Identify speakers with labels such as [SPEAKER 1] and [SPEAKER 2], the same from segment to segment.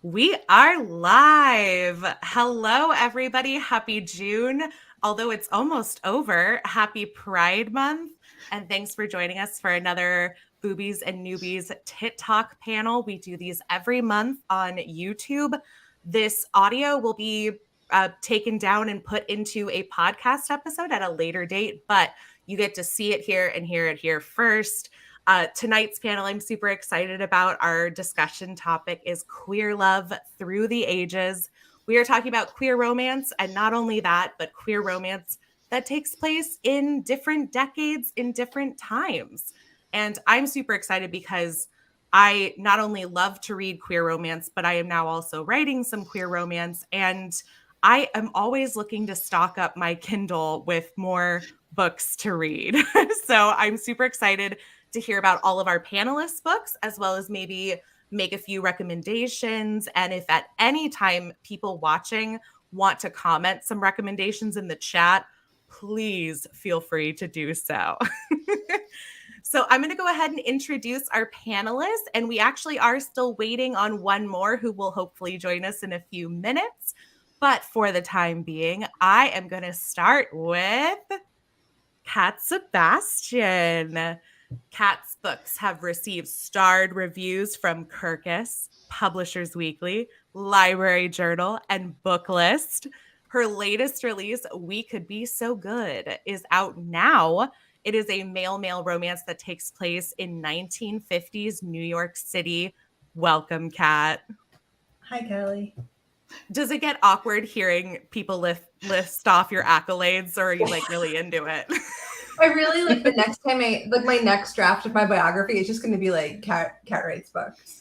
[SPEAKER 1] We are live. Hello, everybody. Happy June. Although it's almost over, happy Pride Month. And thanks for joining us for another Boobies and Noobies Tit Talk panel. We do these every month on YouTube. This audio will be taken down and put into a podcast episode at a later date, but you get to see it here and hear it here first. Tonight's panel, I'm super excited about. Our discussion topic is queer love through the ages. We are talking about queer romance, and not only that, but queer romance that takes place in different decades, in different times. And I'm super excited because I not only love to read queer romance, but I am now also writing some queer romance. And I am always looking to stock up my Kindle with more books to read. So I'm super excited to hear about all of our panelists' books, as well as maybe make a few recommendations. And if at any time people watching want to comment some recommendations in the chat, please feel free to do so. So I'm going to go ahead and introduce our panelists. And we actually are still waiting on one more who will hopefully join us in a few minutes. But for the time being, I am going to start with Sebastian. Kat's books have received starred reviews from Kirkus, Publishers Weekly, Library Journal, and Booklist. Her latest release, We Could Be So Good, is out now. It is a male-male romance that takes place in 1950s New York City. Welcome, Kat.
[SPEAKER 2] Hi, Kelly.
[SPEAKER 1] Does it get awkward hearing people list off your accolades, or are you like really into it?
[SPEAKER 2] I really like the next time my next draft of my biography is just going to be like Kat writes books.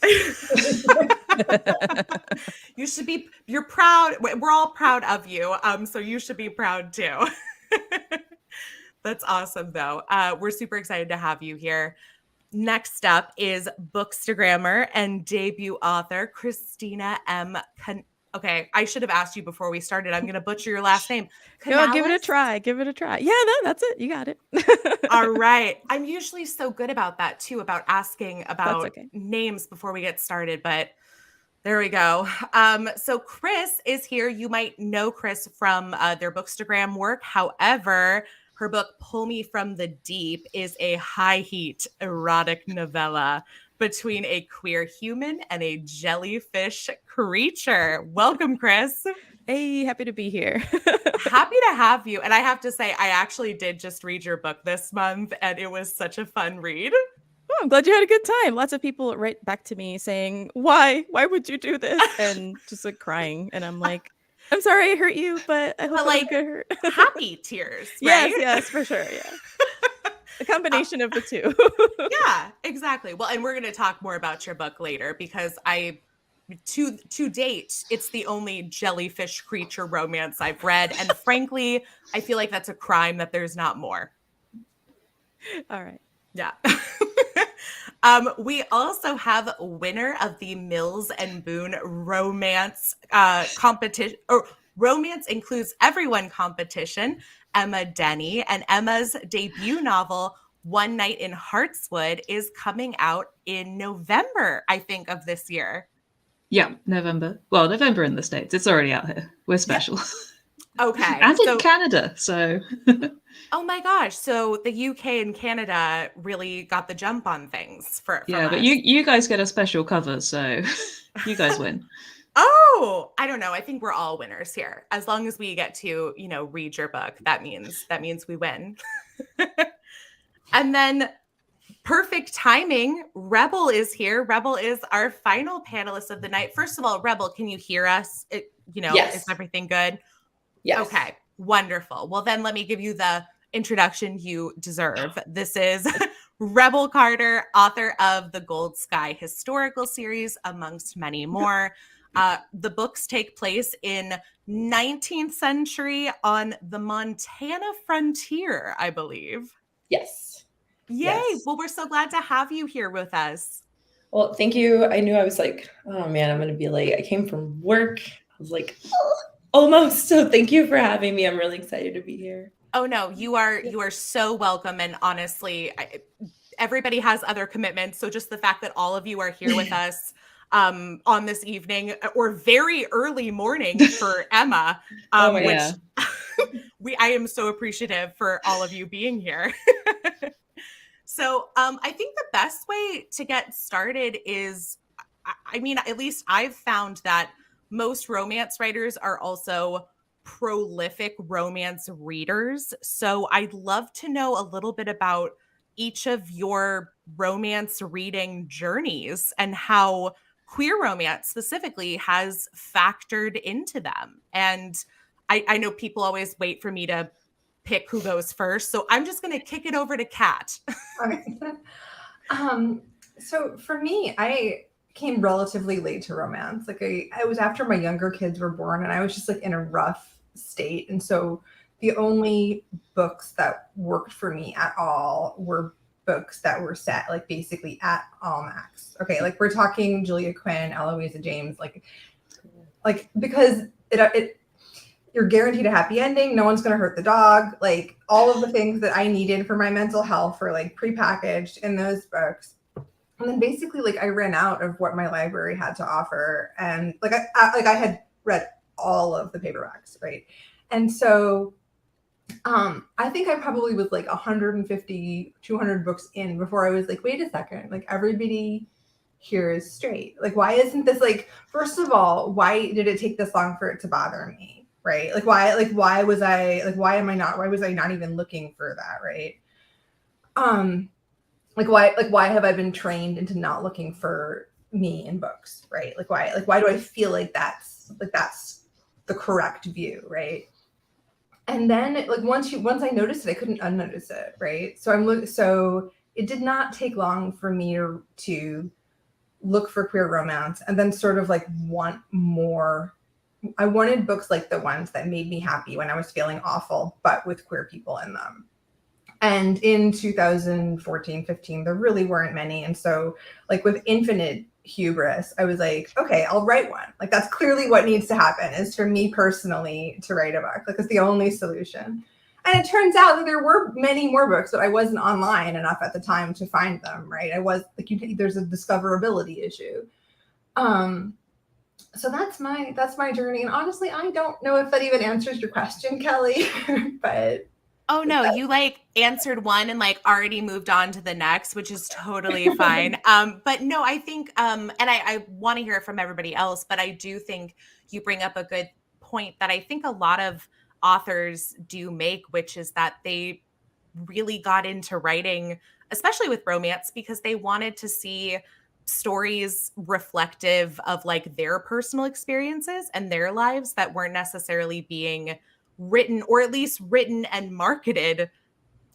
[SPEAKER 1] You're proud. We're all proud of you. So you should be proud too. That's awesome though. We're super excited to have you here. Next up is bookstagrammer and debut author Kristina M. Okay, I should have asked you before we started. I'm going to butcher your last name.
[SPEAKER 3] Canales? Go, give it a try. Give it a try. Yeah, that's it. You got it.
[SPEAKER 1] All right. I'm usually so good about that too, about asking about names before we get started, but there we go. So Chris is here. You might know Chris from their Bookstagram work. However, her book, Pull Me From the Deep, is a high-heat erotic novella between a queer human and a jellyfish creature. Welcome, Chris.
[SPEAKER 3] Hey, happy to be here.
[SPEAKER 1] Happy to have you. And I have to say, I actually did just read your book this month, and it was such a fun read.
[SPEAKER 3] Oh, I'm glad you had a good time. Lots of people write back to me saying, why would you do this? And just like crying. And I'm like, I'm sorry I hurt you, but I hope it get hurt.
[SPEAKER 1] Happy tears, right?
[SPEAKER 3] Yes, for sure, yeah. A combination of the two.
[SPEAKER 1] Yeah, exactly. Well, and we're going to talk more about your book later because to date, it's the only jellyfish creature romance I've read. And frankly, I feel like that's a crime that there's not more.
[SPEAKER 3] All right.
[SPEAKER 1] Yeah. We also have winner of the Mills and Boone romance competition, or Romance Includes Everyone competition, Emma Denny. And Emma's debut novel, One Night in Hartswood, is coming out in November, I think, of this year.
[SPEAKER 4] Yeah, November. Well, November in the States. It's already out here. We're special.
[SPEAKER 1] Yeah. Okay.
[SPEAKER 4] And in Canada, so...
[SPEAKER 1] Oh my gosh. So the UK and Canada really got the jump on things for
[SPEAKER 4] Yeah,
[SPEAKER 1] us.
[SPEAKER 4] but you guys get a special cover, so you guys win.
[SPEAKER 1] Oh, I don't know. I think we're all winners here. As long as we get to, read your book, that means we win. And then perfect timing, Rebel is here. Rebel is our final panelist of the night. First of all, Rebel, can you hear us?
[SPEAKER 2] Yes.
[SPEAKER 1] Is everything good?
[SPEAKER 2] Yes.
[SPEAKER 1] Okay, wonderful. Well, then let me give you the introduction you deserve. This is Rebel Carter, author of the Gold Sky historical series, amongst many more. The books take place in 19th century on the Montana frontier, I believe.
[SPEAKER 2] Yes.
[SPEAKER 1] Yay.
[SPEAKER 2] Yes.
[SPEAKER 1] Well, we're so glad to have you here with us.
[SPEAKER 2] Well, thank you. I knew I was like, oh man, I'm going to be late. I came from work. I was like, almost. So thank you for having me. I'm really excited to be here.
[SPEAKER 1] Oh no, you are so welcome. And honestly, everybody has other commitments. So just the fact that all of you are here with us, on this evening, or very early morning for Emma,
[SPEAKER 2] Oh my
[SPEAKER 1] which
[SPEAKER 4] Yeah.
[SPEAKER 1] I am so appreciative for all of you being here. So I think the best way to get started is, I mean, at least I've found that most romance writers are also prolific romance readers. So I'd love to know a little bit about each of your romance reading journeys and how queer romance specifically has factored into them. And I know people always wait for me to pick who goes first. So I'm just going to kick it over to Kat.
[SPEAKER 5] Okay. So for me, I came relatively late to romance. Like I was after my younger kids were born, and I was just like in a rough state. And so the only books that worked for me at all were books that were set like basically at Almax. Okay, like we're talking Julia Quinn, Eloisa James, like because it you're guaranteed a happy ending. No one's going to hurt the dog. Like all of the things that I needed for my mental health were like prepackaged in those books. And then basically like I ran out of what my library had to offer. And like I had read all of the paperbacks. Right. And so I think I probably was like 150, 200 books in before I was like, wait a second, like everybody here is straight. Like, why isn't this like, first of all, why did it take this long for it to bother me? Right. Why was I not even looking for that? Right. Why have I been trained into not looking for me in books? Right. Why do I feel like that's the correct view? Right. And then like once I noticed it, I couldn't unnotice it. Right. So it did not take long for me to look for queer romance and then sort of like want more. I wanted books like the ones that made me happy when I was feeling awful, but with queer people in them. And in 2014, 15, there really weren't many. And so like with infinite hubris, I was like, okay, I'll write one. Like that's clearly what needs to happen is for me personally to write a book. Like it's the only solution. And it turns out that there were many more books, but I wasn't online enough at the time to find them, right? I was like, there's a discoverability issue. So that's my journey. And honestly, I don't know if that even answers your question, Kelly, but.
[SPEAKER 1] Oh no, you like answered one and like already moved on to the next, which is totally fine. But no, I think, and I want to hear it from everybody else, but I do think you bring up a good point that I think a lot of authors do make, which is that they really got into writing, especially with romance, because they wanted to see stories reflective of like their personal experiences and their lives that weren't necessarily being written, or at least written and marketed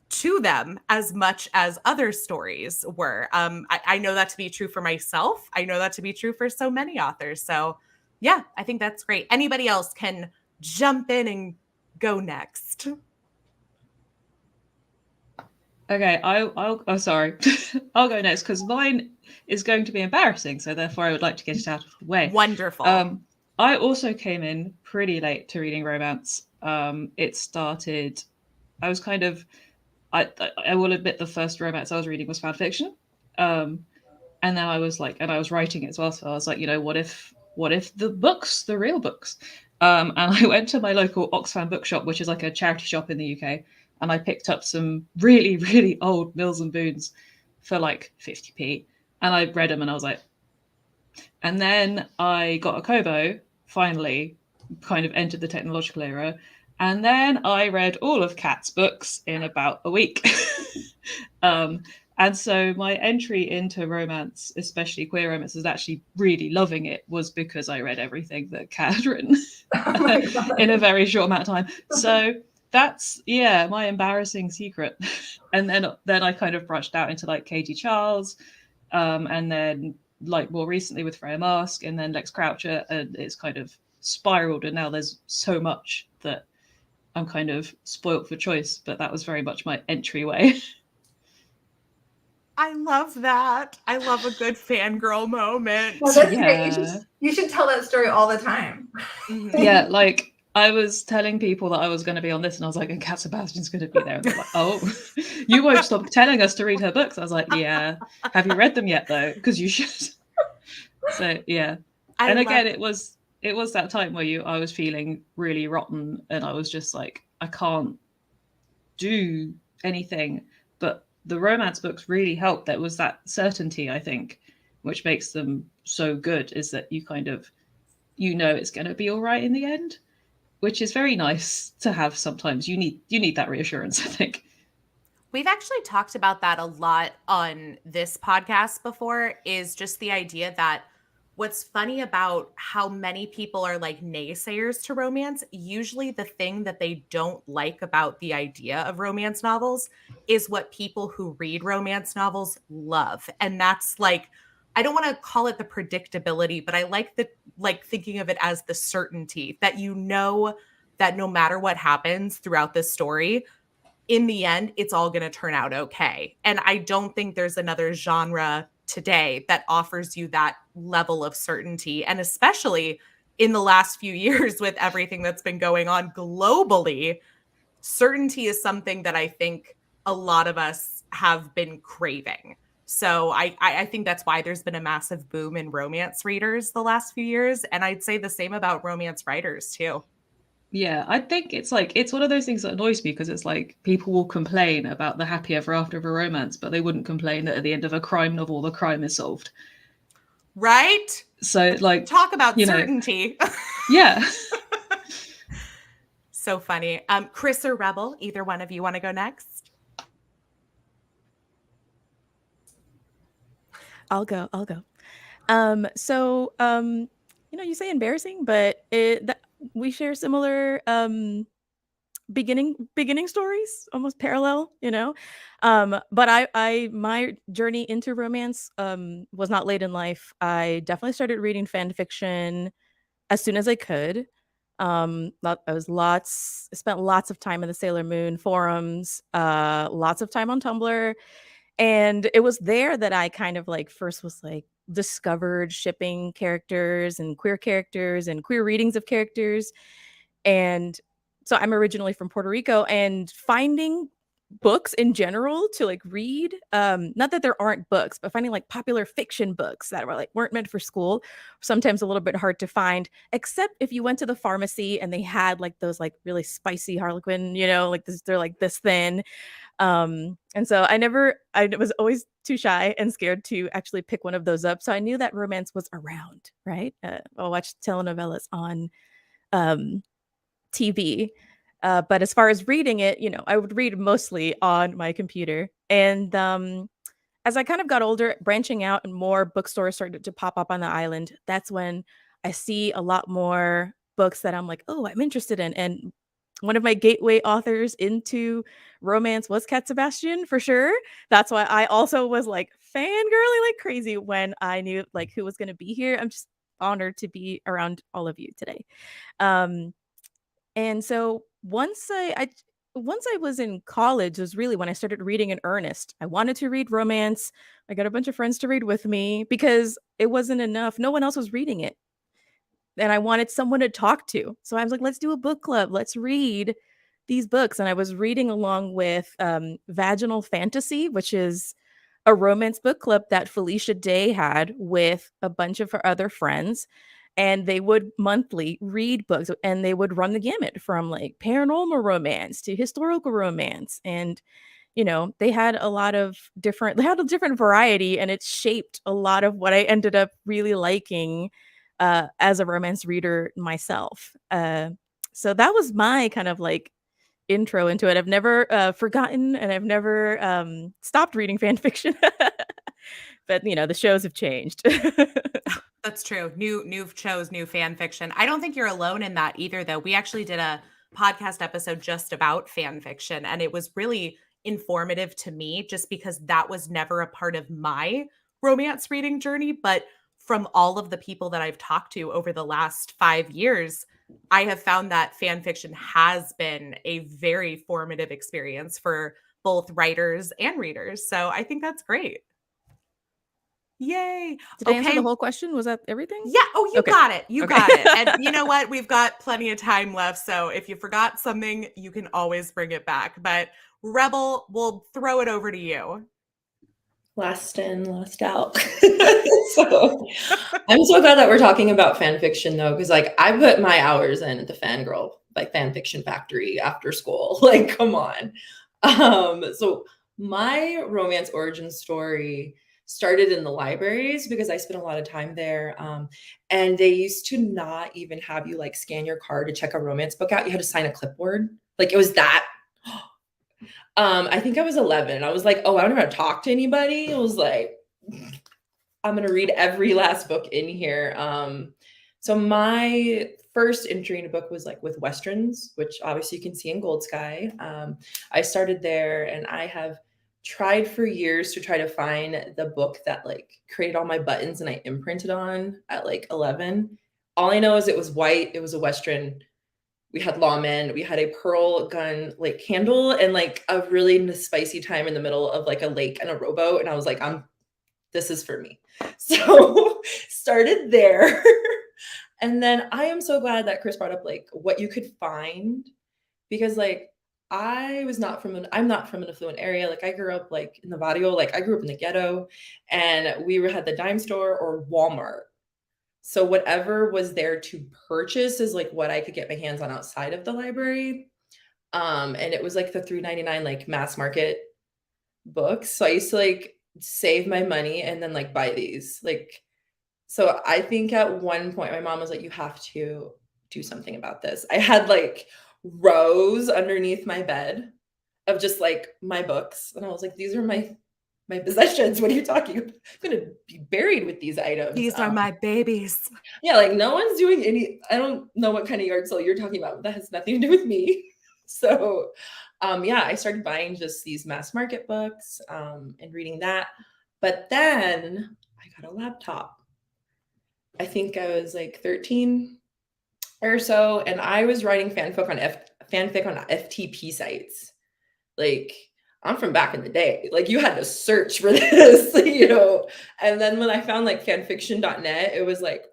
[SPEAKER 1] to them as much as other stories were. I know that to be true for myself. I know that to be true for so many authors. So yeah, I think that's great. Anybody else can jump in and go next.
[SPEAKER 4] Okay, oh sorry. I'll go next because mine is going to be embarrassing, so therefore I would like to get it out of the way.
[SPEAKER 1] Wonderful.
[SPEAKER 4] I also came in pretty late to reading romance. It started, I was kind of, I will admit the first romance I was reading was fan fiction. And then I was like, and I was writing it as well. So I was like, you know, what if the books, the real books? And I went to my local Oxfam bookshop, which is like a charity shop in the UK. And I picked up some really, really old Mills and Boons for like 50p. And I read them and I was like, and then I got a Kobo, finally, kind of entered the technological era. And then I read all of Kat's books in about a week. And so my entry into romance, especially queer romance, is actually really loving it, was because I read everything that Kat had written in a very short amount of time. So that's, yeah, my embarrassing secret. And then I kind of branched out into like Katie Charles, and then like more recently with Freya Marske, and then Lex Croucher, and it's kind of spiraled, and now there's so much that I'm kind of spoilt for choice, but that was very much my entryway.
[SPEAKER 1] I love that. I love a good fangirl moment.
[SPEAKER 5] Well, that's great. You should tell that story all the time.
[SPEAKER 4] Yeah, like I was telling people that I was going to be on this, and I was like, and Kat Sebastian's going to be there. And they're like, oh, you won't stop telling us to read her books. I was like, yeah. Have you read them yet, though? Because you should. So yeah.
[SPEAKER 1] I
[SPEAKER 4] And
[SPEAKER 1] love
[SPEAKER 4] again, it was that time where I was feeling really rotten, and I was just like, I can't do anything. But the romance books really helped. There was that certainty, I think, which makes them so good, is that you kind of, it's going to be all right in the end, which is very nice to have. Sometimes you need that reassurance, I think.
[SPEAKER 1] We've actually talked about that a lot on this podcast before, is just the idea that what's funny about how many people are like naysayers to romance, usually the thing that they don't like about the idea of romance novels is what people who read romance novels love. And that's like, I don't want to call it the predictability, but I like thinking of it as the certainty that that no matter what happens throughout this story, in the end, it's all going to turn out okay. And I don't think there's another genre today that offers you that level of certainty. And especially in the last few years with everything that's been going on globally, certainty is something that I think a lot of us have been craving. So I think that's why there's been a massive boom in romance readers the last few years. And I'd say the same about romance writers too.
[SPEAKER 4] Yeah, I think it's one of those things that annoys me, because it's like people will complain about the happy ever after of a romance, but they wouldn't complain that at the end of a crime novel the crime is solved.
[SPEAKER 1] Right?
[SPEAKER 4] So like,
[SPEAKER 1] talk about certainty.
[SPEAKER 4] Yeah.
[SPEAKER 1] So funny. Chris or Rebel, either one of you want to go next?
[SPEAKER 3] I'll go. You say embarrassing, but we share similar beginning stories, almost parallel, but my journey into romance was not late in life. I definitely started reading fan fiction as soon as I could. I spent lots of time in the Sailor Moon forums, lots of time on Tumblr, and it was there that I kind of first was discovered shipping characters and queer readings of characters. And so I'm originally from Puerto Rico, and finding books in general to read, not that there aren't books, but finding popular fiction books that weren't meant for school, sometimes a little bit hard to find, except if you went to the pharmacy and they had those really spicy Harlequin, they're this thin. And so I was always too shy and scared to actually pick one of those up. So I knew that romance was around, right? I'll watch telenovelas on TV. But as far as reading it, I would read mostly on my computer. And as I kind of got older, branching out and more bookstores started to pop up on the island, that's when I see a lot more books that I'm like, oh, I'm interested in. And one of my gateway authors into romance was Cat Sebastian, for sure. That's why I also was fangirly like crazy when I knew who was going to be here. I'm just honored to be around all of you today. And so once I was in college was really when I started reading in earnest. I wanted to read romance. I got a bunch of friends to read with me because it wasn't enough. No one else was reading it. And I wanted someone to talk to. So I was like, let's do a book club. Let's read these books. And I was reading along with Vaginal Fantasy, which is a romance book club that Felicia Day had with a bunch of her other friends. And they would monthly read books, and they would run the gamut from paranormal romance to historical romance. And, they had a different variety, and it shaped a lot of what I ended up really liking as a romance reader myself. So that was my kind of intro into it. I've never forgotten, and I've never stopped reading fan fiction. But the shows have changed.
[SPEAKER 1] That's true. New shows, new fan fiction. I don't think you're alone in that either, though. We actually did a podcast episode just about fan fiction, and it was really informative to me just because that was never a part of my romance reading journey. But from all of the people that I've talked to over the last 5 years, I have found that fan fiction has been a very formative experience for both writers and readers. So I think that's great. Yay.
[SPEAKER 3] Did I answer the whole question? Was that everything?
[SPEAKER 1] Yeah. Oh, you
[SPEAKER 3] Okay.
[SPEAKER 1] got it. You
[SPEAKER 3] Okay.
[SPEAKER 1] got it. And you know what? We've got plenty of time left. So if you forgot something, you can always bring it back. But Rebel, we'll throw it over to you.
[SPEAKER 2] Last in, last out. So I'm so glad that we're talking about fan fiction though, because like I put my hours in at the Fangirl, like fan fiction factory after school. Like, come on. So my romance origin story started in the libraries because I spent a lot of time there. And they used to not even have you like scan your card to check a romance book out. You had to sign a clipboard. Like it was that. I think I was 11 and I was like, oh, I don't know how to talk to anybody. I was like, I'm going to read every last book in here. So my first entry in a book was like with Westerns, which obviously you can see in 𝐦𝐨𝒂𝒕𝒉𝒆𝒄. I started there and I have tried for years to try to find the book that like created all my buttons and I imprinted on at like 11. All I know is it was white. It was a Western. We had lawmen, we had a pearl gun like candle and like a really spicy time in the middle of like a lake and a rowboat. And I was like, this is for me. So started there. And then I am so glad that Chris brought up like what you could find because like I'm not from an affluent area. Like I grew up like in the barrio, like I grew up in the ghetto and we had the dime store or Walmart. So whatever was there to purchase is like what I could get my hands on outside of the library. And it was like the $3.99 like mass market books. So I used to like save my money and then like buy these. Like, so I think at one point my mom was like, you have to do something about this. I had like rows underneath my bed of just like my books. And I was like, these are my possessions. What are you talking about? I'm gonna be buried with these items.
[SPEAKER 1] These are my babies.
[SPEAKER 2] Yeah, like no one's doing any, I don't know what kind of yard sale you're talking about, but that has nothing to do with me. So yeah, I started buying just these mass market books and reading that. But then I got a laptop. I think I was like 13 or so, and I was writing fanfic on FTP sites. Like I'm from back in the day. Like you had to search for this, you know. And then when I found like fanfiction.net, it was like,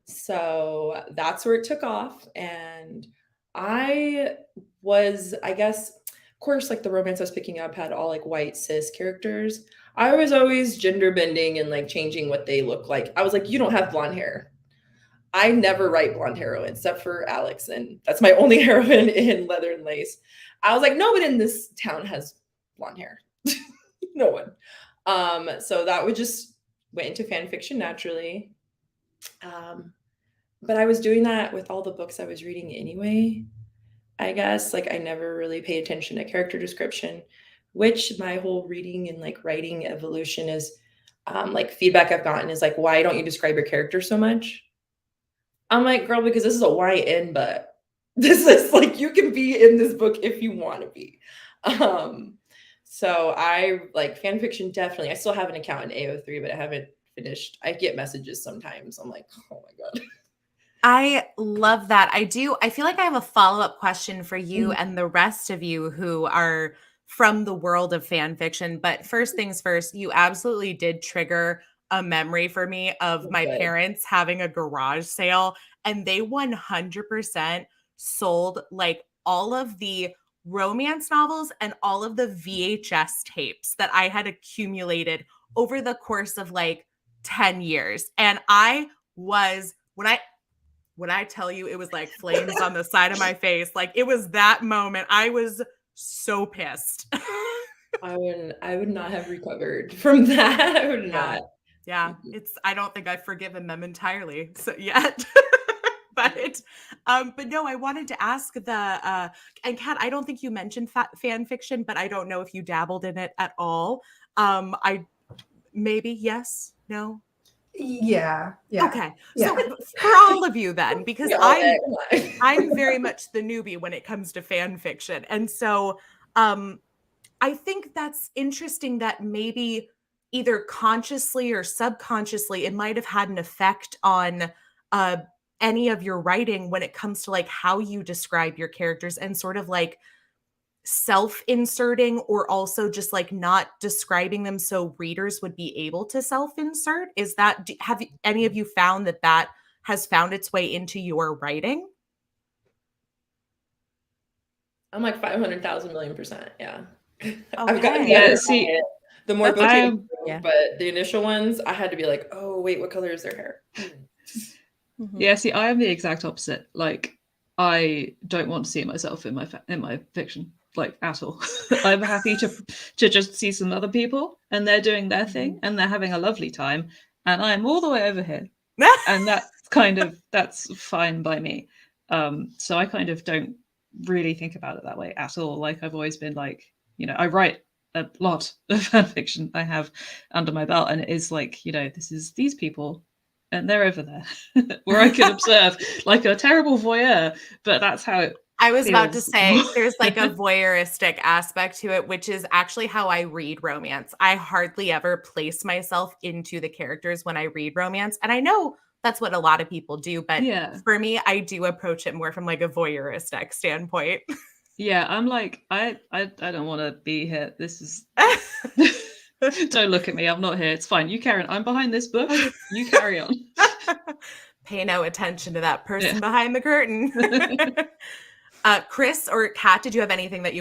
[SPEAKER 2] so that's where it took off. And I guess, of course, like the romance I was picking up had all like white cis characters. I was always gender bending and like changing what they look like. I was like, you don't have blonde hair. I never write blonde heroine except for Alex, and that's my only heroine in Leather and Lace. I was like, no one in this town has blonde hair. No one. So that would just went into fan fiction naturally. But I was doing that with all the books I was reading anyway. I guess like I never really paid attention to character description, which my whole reading and like writing evolution is like feedback I've gotten is like, why don't you describe your character so much? I'm like, girl, because this is a YN, but this is like, you can be in this book if you want to be. So I like fan fiction, definitely. I still have an account in AO3, but I haven't finished. I get messages sometimes. I'm like, oh my God.
[SPEAKER 1] I love that. I do. I feel like I have a follow-up question for you and the rest of you who are from the world of fan fiction. But first things first, you absolutely did trigger a memory for me of my parents having a garage sale, and they 100% sold like all of the romance novels and all of the VHS tapes that I had accumulated over the course of like 10 years. And I was, when I tell you it was like flames on the side of my face, like it was that moment. I was so pissed.
[SPEAKER 2] I would not have recovered from that. I would not.
[SPEAKER 1] Yeah, I don't think I've forgiven them entirely yet. But no, I wanted to ask and Kat, I don't think you mentioned fan fiction, but I don't know if you dabbled in it at all. Maybe yes, no.
[SPEAKER 5] Yeah.
[SPEAKER 1] Okay.
[SPEAKER 5] Yeah.
[SPEAKER 1] So for all of you then, because I'm very much the newbie when it comes to fan fiction. And so I think that's interesting that maybe either consciously or subconsciously it might have had an effect on any of your writing when it comes to like how you describe your characters and sort of like self-inserting or also just like not describing them so readers would be able to self-insert. Is that, have any of you found that has found its way into your writing?
[SPEAKER 2] I'm like 500,000 million%. Yeah.
[SPEAKER 1] Okay.
[SPEAKER 2] I've gotten
[SPEAKER 4] Yeah, see,
[SPEAKER 2] The more
[SPEAKER 3] That's
[SPEAKER 2] bouquet,
[SPEAKER 4] okay.
[SPEAKER 3] Yeah.
[SPEAKER 2] but the initial ones, I had to be like, oh wait, what color is their hair?
[SPEAKER 3] Mhm.
[SPEAKER 4] Yeah, see, I am the exact opposite. Like, I don't want to see myself in my fiction, like, at all. I'm happy to just see some other people, and they're doing their thing, and they're having a lovely time, and I'm all the way over here, and that's fine by me. So I kind of don't really think about it that way at all. Like, I've always been like, I write a lot of fan fiction I have under my belt, and it is like, this is these people, and they're over there where I can observe like a terrible voyeur, but that's how it
[SPEAKER 1] I was about to
[SPEAKER 4] feels.
[SPEAKER 1] say there's like a voyeuristic aspect to it, which is actually how I read romance. I hardly ever place myself into the characters when I read romance. And I know that's what a lot of people do, but
[SPEAKER 4] Yeah.
[SPEAKER 1] for me, I do approach it more from like a voyeuristic standpoint.
[SPEAKER 4] Yeah, I'm like, I don't want to be here. This is don't look at me. I'm not here. It's fine. You carry on. I'm behind this bush. You carry on.
[SPEAKER 1] Pay no attention to that person
[SPEAKER 4] Yeah.
[SPEAKER 1] behind the curtain. Chris or Kat, did you have anything that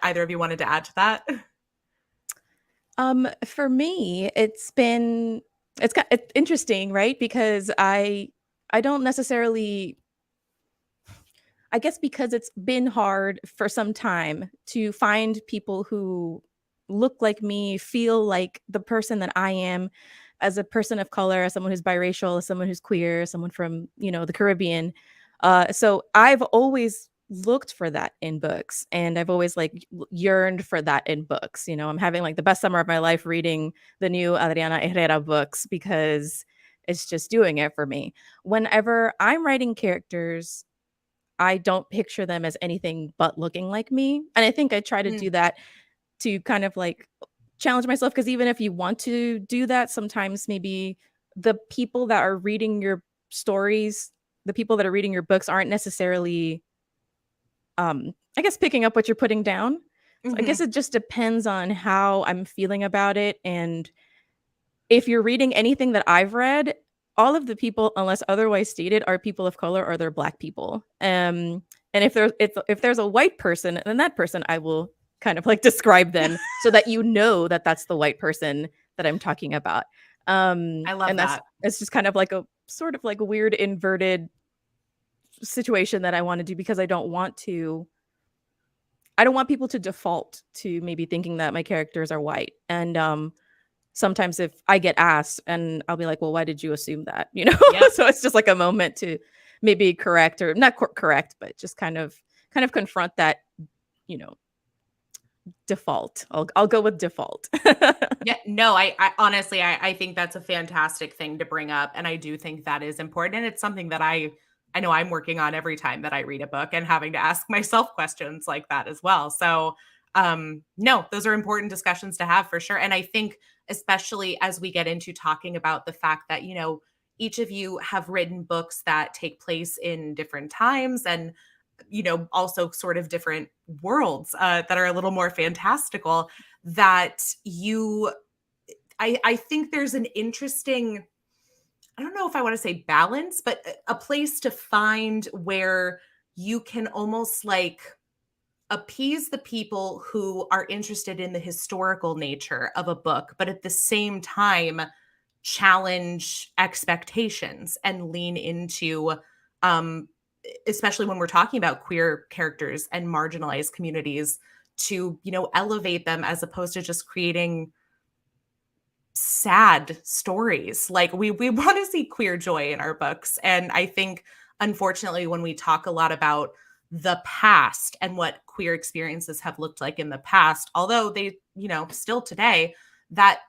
[SPEAKER 1] either of you wanted to add to that?
[SPEAKER 3] For me, it's interesting, right? Because I don't necessarily, I guess because it's been hard for some time to find people who look like me, feel like the person that I am as a person of color, as someone who's biracial, as someone who's queer, someone from, the Caribbean. So I've always looked for that in books, and I've always like yearned for that in books. I'm having like the best summer of my life reading the new Adriana Herrera books because it's just doing it for me. Whenever I'm writing characters, I don't picture them as anything but looking like me. And I think I try to do that to kind of like challenge myself, because even if you want to do that, sometimes maybe the people that are reading your stories, the people that are reading your books aren't necessarily, I guess, picking up what you're putting down. So I guess it just depends on how I'm feeling about it. And if you're reading anything that I've read, all of the people, unless otherwise stated, are people of color or they're Black people. And if there's a white person, then that person I will kind of like describe them so that that that's the white person that I'm talking about.
[SPEAKER 1] I love
[SPEAKER 3] and
[SPEAKER 1] that.
[SPEAKER 3] it's just kind of like a sort of like a weird inverted situation that I want to do, because I don't want people to default to maybe thinking that my characters are white. And sometimes if I get asked, and I'll be like, well, why did you assume that?
[SPEAKER 1] Yep.
[SPEAKER 3] So it's just like a moment to maybe correct, or not correct, but just kind of confront that, default. I'll go with default.
[SPEAKER 1] Yeah, no, I honestly, I think that's a fantastic thing to bring up. And I do think that is important. And it's something that I know I'm working on every time that I read a book, and having to ask myself questions like that as well. So no, those are important discussions to have for sure. And I think especially as we get into talking about the fact that, each of you have written books that take place in different times, and also sort of different worlds that are a little more fantastical, that I think there's an interesting, I don't know if I want to say balance, but a place to find where you can almost like appease the people who are interested in the historical nature of a book, but at the same time challenge expectations and lean into, especially when we're talking about queer characters and marginalized communities, to elevate them, as opposed to just creating sad stories. Like we want to see queer joy in our books. And I think, unfortunately, when we talk a lot about the past and what queer experiences have looked like in the past, although they, still today, that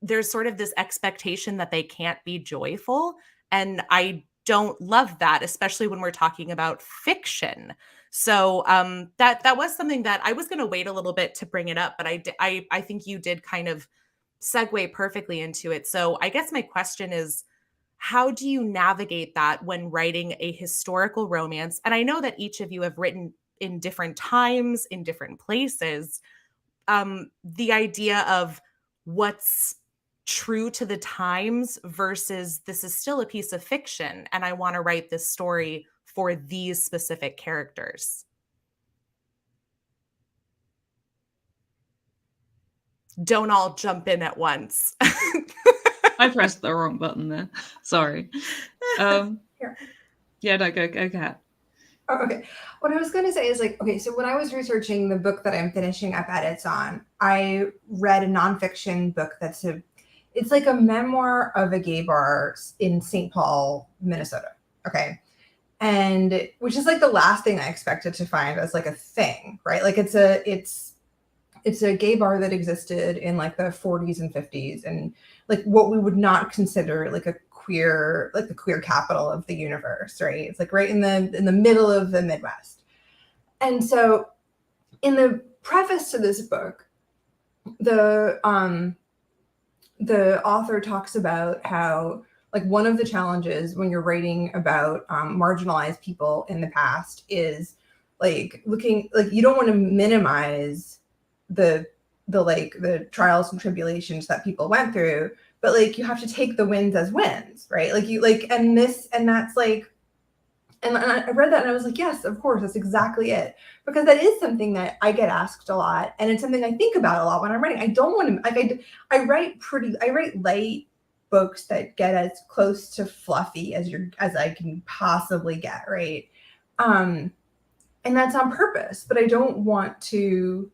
[SPEAKER 1] there's sort of this expectation that they can't be joyful. And I don't love that, especially when we're talking about fiction. So that was something that I was going to wait a little bit to bring it up, but I think you did kind of segue perfectly into it. So I guess my question is, how do you navigate that when writing a historical romance? And I know that each of you have written in different times, in different places. The idea of what's true to the times versus this is still a piece of fiction, and I want to write this story for these specific characters. don't all jump in at once.
[SPEAKER 4] I pressed the wrong button there. Sorry.
[SPEAKER 5] Here.
[SPEAKER 4] Yeah, no, go, Kat.
[SPEAKER 5] Oh, okay. What I was going to say is like, okay, so when I was researching the book that I'm finishing up edits on, I read a nonfiction book it's like a memoir of a gay bar in St. Paul, Minnesota. Okay. And which is like the last thing I expected to find as like a thing, right? Like it's a gay bar that existed in like the 40s and 50s, and like what we would not consider like the queer capital of the universe, right? It's like right in the middle of the Midwest. And so in the preface to this book, the author talks about how like one of the challenges when you're writing about marginalized people in the past is like looking like you don't want to minimize the trials and tribulations that people went through, but like you have to take the wins as wins, right? Like you like and that's like and I read that and I was like, yes, of course, that's exactly it, because that is something that I get asked a lot, and it's something I think about a lot when I'm writing. I don't want to like I write light books that get as close to fluffy as I can possibly get, right? And that's on purpose, but I don't want to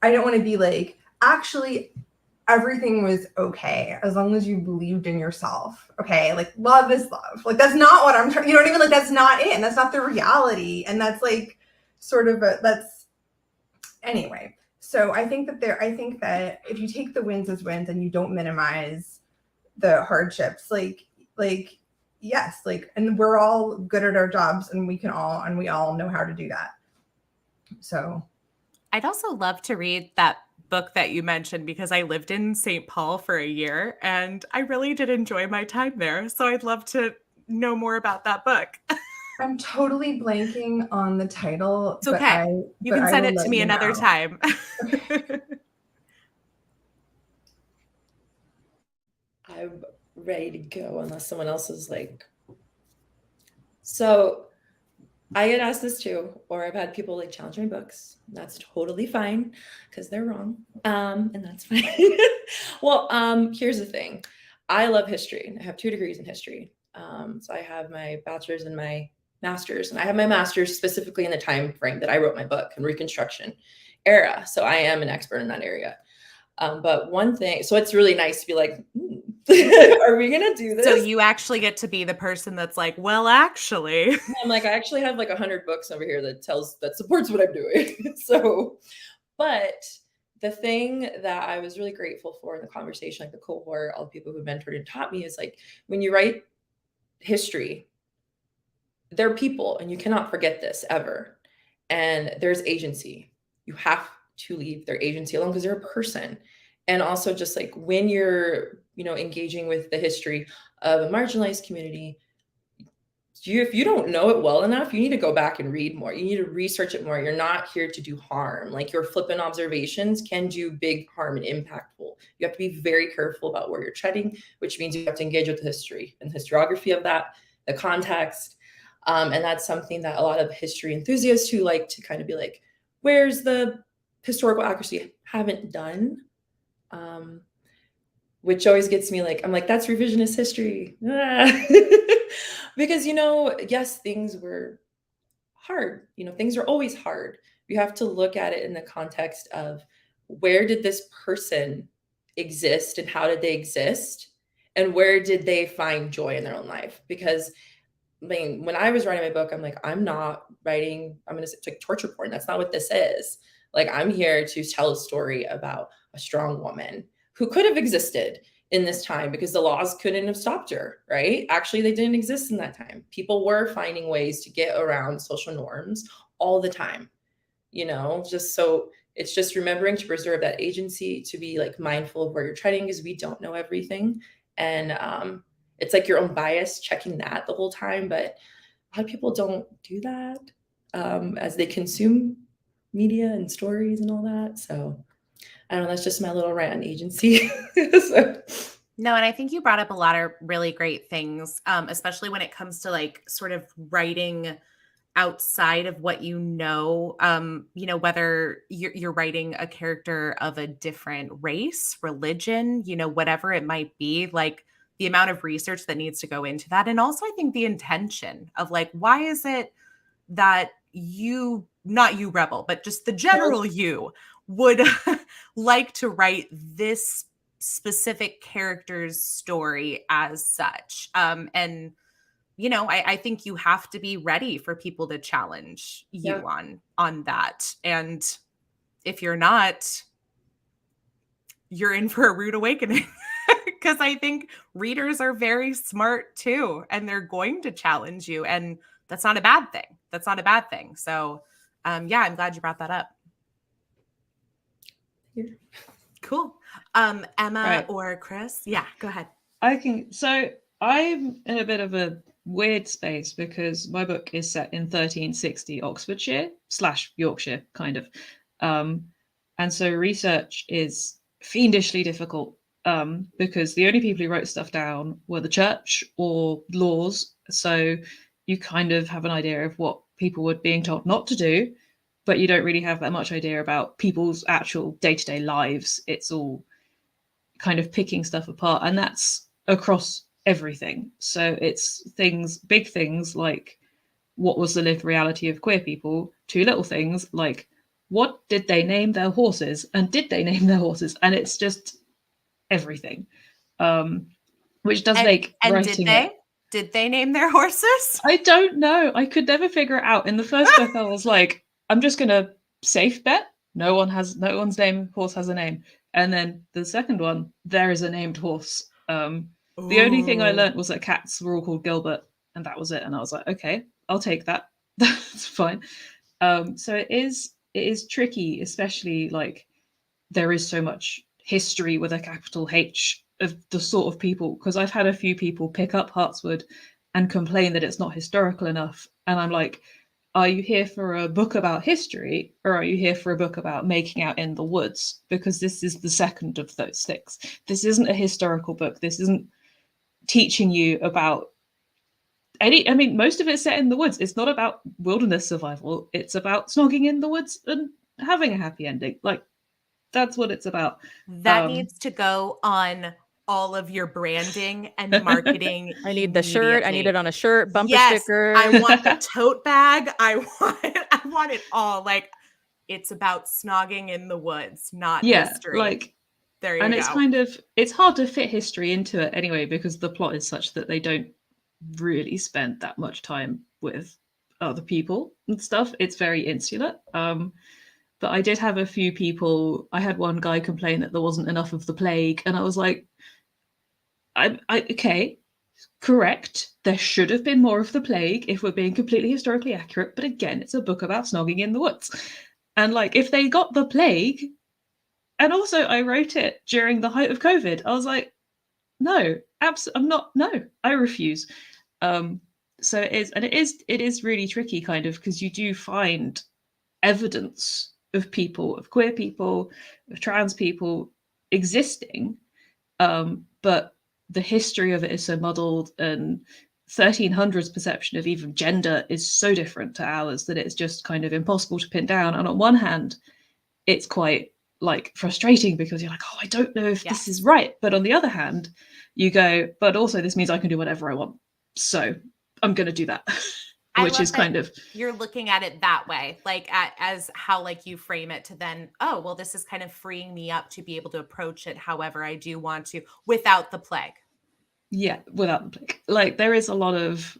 [SPEAKER 5] be like, actually everything was okay as long as you believed in yourself. Okay, like love is love. Like that's not what I'm trying. You know what I mean? Like that's not it. And that's not the reality. And that's like sort of anyway. So I think that if you take the wins as wins and you don't minimize the hardships, like yes, like, and we're all good at our jobs, and we all know how to do that. So
[SPEAKER 1] I'd also love to read that book that you mentioned, because I lived in St. Paul for a year and I really did enjoy my time there. So I'd love to know more about that book.
[SPEAKER 5] I'm totally blanking on the title.
[SPEAKER 1] It's okay. You can send it to me another time.
[SPEAKER 2] I'm ready to go unless someone else is like. So I get asked this too, or I've had people like challenge my books. That's totally fine because they're wrong. And that's fine. Well, here's the thing. I love history. I have 2 degrees in history. So I have my bachelor's and my master's, and I have my master's specifically in the time frame that I wrote my book in Reconstruction era. So I am an expert in that area. But one thing, so it's really nice to be like, are we gonna do this?
[SPEAKER 1] So you actually get to be the person that's like, well, actually.
[SPEAKER 2] I'm like, I actually have like 100 books over here that supports what I'm doing. So, but the thing that I was really grateful for in the conversation, like the cohort, all the people who mentored and taught me, is like, when you write history, they're people, and you cannot forget this ever. And there's agency. You have to leave their agency alone because they're a person. And also just like when you're, engaging with the history of a marginalized community, if you don't know it well enough, you need to go back and read more. You need to research it more. You're not here to do harm. Like your flippant observations can do big harm and impactful. You have to be very careful about where you're treading, which means you have to engage with the history and the historiography of that, the context. And that's something that a lot of history enthusiasts who like to kind of be like, where's the historical accuracy, haven't done. Which always gets me like, I'm like, that's revisionist history. Because, yes, things were hard. Things are always hard. You have to look at it in the context of where did this person exist and how did they exist? And where did they find joy in their own life? Because when I was writing my book, I'm like, I'm not writing, I'm going to say like torture porn. That's not what this is. Like, I'm here to tell a story about a strong woman who could have existed in this time because the laws couldn't have stopped her, right? Actually, they didn't exist in that time. People were finding ways to get around social norms all the time, just so it's just remembering to preserve that agency, to be like mindful of where you're treading, because we don't know everything. And it's like your own bias, checking that the whole time. But a lot of people don't do that as they consume media and stories and all that. So I don't know, that's just my little rant on agency. So.
[SPEAKER 1] No, and I think you brought up a lot of really great things, especially when it comes to like sort of writing outside of what you know, whether you're writing a character of a different race, religion, whatever it might be, like the amount of research that needs to go into that. And also I think the intention of like, why is it that you, not you rebel, but just the general you would like to write this specific character's story as such. And I think you have to be ready for people to challenge you on that. And if you're not, you're in for a rude awakening. Because I think readers are very smart too, and they're going to challenge you. And that's not a bad thing. That's not a bad thing. So I'm glad you brought that up.
[SPEAKER 5] Yeah.
[SPEAKER 1] Cool. Emma or Chris? Yeah, go ahead.
[SPEAKER 4] So I'm in a bit of a weird space because my book is set in 1360 Oxfordshire / Yorkshire, kind of. And so research is fiendishly difficult because the only people who wrote stuff down were the church or laws. So you kind of have an idea of what people were being told not to do, but you don't really have that much idea about people's actual day-to-day lives. It's all kind of picking stuff apart, and that's across everything. So it's big things like what was the lived reality of queer people, to little things like what did they name their horses, and did they name their horses? And it's just everything, which does make writing.
[SPEAKER 1] Did they name their horses?
[SPEAKER 4] I don't know. I could never figure it out. In the first book, I was like, I'm just gonna safe bet no one's horse has a name. And then the second one, there is a named horse. The only thing I learned was that cats were all called Gilbert, and that was it. And I was like, okay, I'll take that. That's fine. So it is tricky, especially like there is so much history with a capital H of the sort of people, because I've had a few people pick up Heartswood and complain that it's not historical enough. And I'm like, are you here for a book about history, or are you here for a book about making out in the woods? Because this is the second of those things. This isn't a historical book. This isn't teaching you about most of it's set in the woods. It's not about wilderness survival. It's about snogging in the woods and having a happy ending. Like, that's what it's about.
[SPEAKER 1] That needs to go on all of your branding and marketing.
[SPEAKER 3] I need the shirt. I need it on a shirt, bumper sticker.
[SPEAKER 1] I want the tote bag. I want it all. Like, it's about snogging in the woods, not history.
[SPEAKER 4] Like,
[SPEAKER 1] there you go.
[SPEAKER 4] And it's hard to fit history into it anyway, because the plot is such that they don't really spend that much time with other people and stuff. It's very insular. But I did have a few people. I had one guy complain that there wasn't enough of the plague, and I was like, okay, correct. There should have been more of the plague if we're being completely historically accurate. But again, it's a book about snogging in the woods. And like, if they got the plague, and also I wrote it during the height of COVID, I was like, no, I refuse. So it is really tricky, kind of, because you do find evidence of people, of queer people, of trans people existing, but the history of it is so muddled, and 1300's perception of even gender is so different to ours that it's just kind of impossible to pin down. And on one hand, it's quite like frustrating because you're like, oh, I don't know if this is right. But on the other hand, you go, but also this means I can do whatever I want. So I'm going to do that. Which is kind of,
[SPEAKER 1] you're looking at it that way, like as how like you frame it, to then, oh, well, this is kind of freeing me up to be able to approach it however I do want to without the plague.
[SPEAKER 4] Yeah, without the plague. Like, there is a lot of,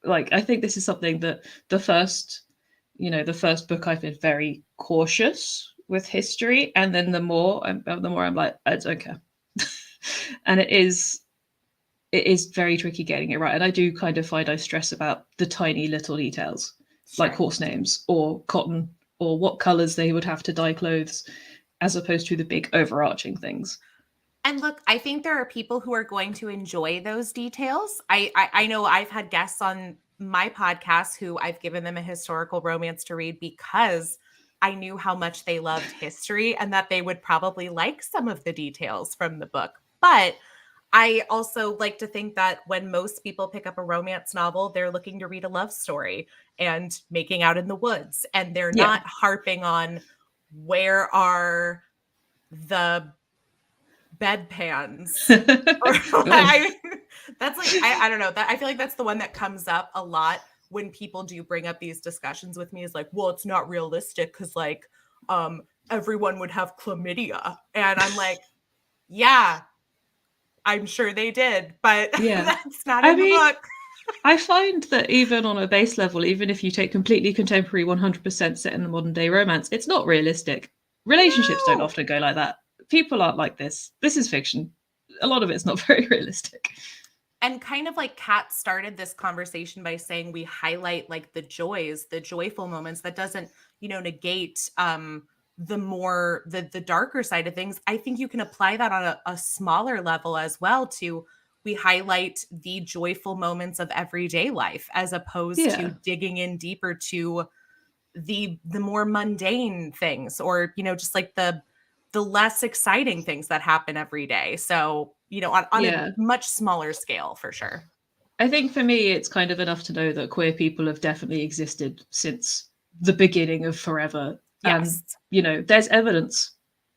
[SPEAKER 4] like, I think this is something that the first book I've been very cautious with history, and then the more I'm like, I don't care. And it is very tricky getting it right. And I do kind of find I stress about the tiny little details, like horse names or cotton or what colors they would have to dye clothes, as opposed to the big overarching things.
[SPEAKER 1] And look, I think there are people who are going to enjoy those details. I know I've had guests on my podcast who I've given them a historical romance to read because I knew how much they loved history and that they would probably like some of the details from the book. But I also like to think that when most people pick up a romance novel, they're looking to read a love story and making out in the woods. And they're
[SPEAKER 4] Yeah.
[SPEAKER 1] not harping on where are the bedpans. That's like, I don't know. That I feel like that's the one that comes up a lot when people do bring up these discussions with me, is like, well, it's not realistic because like everyone would have chlamydia. And I'm like, yeah, I'm sure they did, but
[SPEAKER 4] Yeah.
[SPEAKER 1] that's not
[SPEAKER 4] I
[SPEAKER 1] in the
[SPEAKER 4] mean,
[SPEAKER 1] book.
[SPEAKER 4] I find that even on a base level, even if you take completely contemporary 100% set in the modern day romance, it's not realistic. Relationships don't
[SPEAKER 1] No.
[SPEAKER 4] often go like that. People aren't like this. This is fiction. A lot of it's not very realistic.
[SPEAKER 1] And kind of like Kat started this conversation by saying we highlight like the joys, the joyful moments. That doesn't, negate the darker side of things. I think you can apply that on a smaller level as well. We highlight the joyful moments of everyday life as opposed
[SPEAKER 4] Yeah.
[SPEAKER 1] to digging in deeper to the more mundane things, or just like the less exciting things that happen every day. So on
[SPEAKER 4] Yeah.
[SPEAKER 1] a much smaller scale, for sure.
[SPEAKER 4] I think for me, it's kind of enough to know that queer people have definitely existed since the beginning of forever.
[SPEAKER 1] Yes.
[SPEAKER 4] And, there's evidence.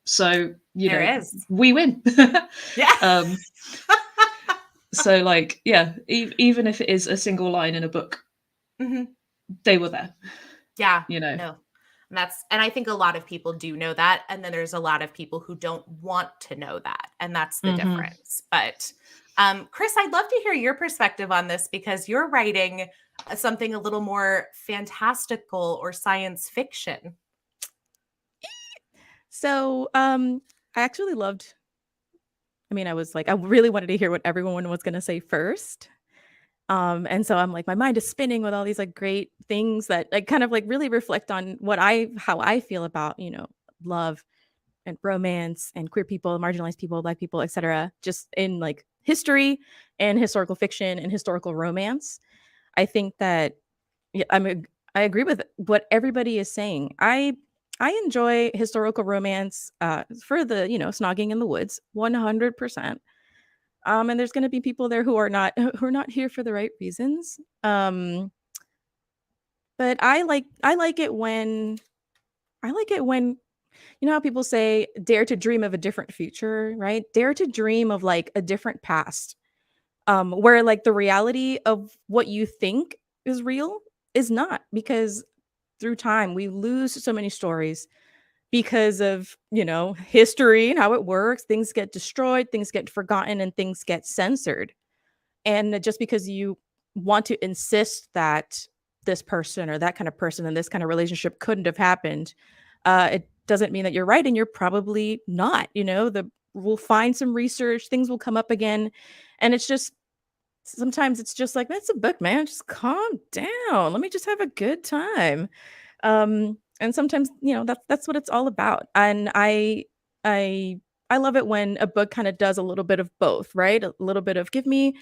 [SPEAKER 4] So,
[SPEAKER 1] There is.
[SPEAKER 4] we win.
[SPEAKER 1] Yeah.
[SPEAKER 4] So like, yeah, even if it is a single line in a book,
[SPEAKER 1] Mhm.
[SPEAKER 4] they were there.
[SPEAKER 1] Yeah.
[SPEAKER 4] No.
[SPEAKER 1] And I think a lot of people do know that. And then there's a lot of people who don't want to know that. And that's the difference. But Chris, I'd love to hear your perspective on this, because you're writing something a little more fantastical or science fiction.
[SPEAKER 3] So I actually loved, I was like, I really wanted to hear what everyone was going to say first. And so I'm like, my mind is spinning with all these like great things that like kind of like really reflect on how I feel about, love and romance and queer people, marginalized people, Black people, etc. Just in like history and historical fiction and historical romance. I think that I agree with what everybody is saying. I enjoy historical romance for the, snogging in the woods, 100%. And there's going to be people there who are not here for the right reasons. But I like it when how people say dare to dream of a different future, right? Dare to dream of like a different past. Where like the reality of what you think is real is not, because through time we lose so many stories because of, history and how it works. Things get destroyed, things get forgotten, and things get censored. And just because you want to insist that this person or that kind of person and this kind of relationship couldn't have happened, it doesn't mean that you're right, and you're probably not. We'll find some research, things will come up again, and it's just sometimes it's just like, that's a book, man. Just calm down. Let me just have a good time. And sometimes, that's what it's all about. And I love it when a book kind of does a little bit of both, right? A little bit of give me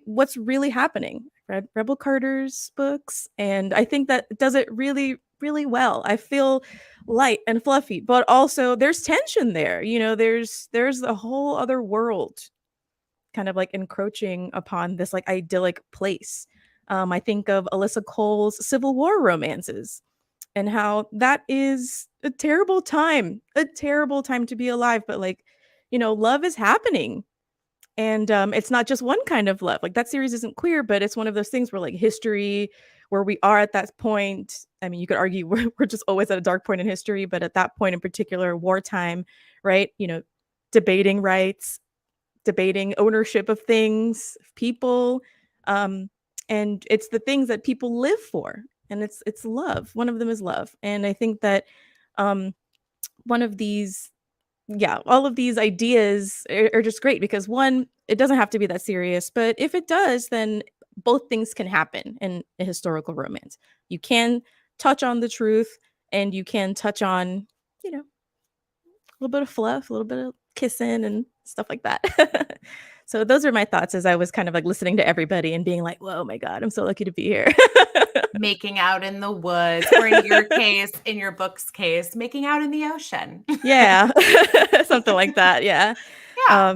[SPEAKER 3] what's really happening. Read Rebel Carter's books, and I think that does it really, really well. I feel light and fluffy, but also there's tension there. There's a whole other world kind of like encroaching upon this like idyllic place. I think of Alyssa Cole's Civil War romances and how that is a terrible time to be alive. But like, love is happening. And it's not just one kind of love. Like that series isn't queer, but it's one of those things where like history, where we are at that point. I mean, you could argue we're just always at a dark point in history, but at that point in particular, wartime, right? Debating rights, debating ownership of things, of people. And it's the things that people live for. And it's love. One of them is love. And I think that one of these, all of these ideas are just great because one, it doesn't have to be that serious, but if it does, then both things can happen in a historical romance. You can touch on the truth, and you can touch on, a little bit of fluff, a little bit of kissing and stuff like that. So those are my thoughts as I was kind of like listening to everybody and being like, whoa, my God, I'm so lucky to be here.
[SPEAKER 1] Making out in the woods, or in your case, in your book's case, making out in the ocean.
[SPEAKER 3] Yeah. Something like that. Yeah.
[SPEAKER 1] Yeah.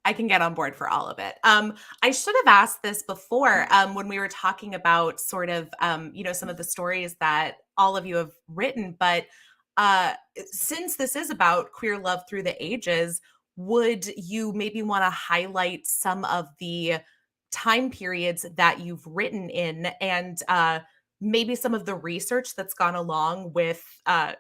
[SPEAKER 1] I can get on board for all of it. I should have asked this before when we were talking about sort of, some of the stories that all of you have written. But since this is about queer love through the ages, would you maybe want to highlight some of the time periods that you've written in, and maybe some of the research that's gone along with, a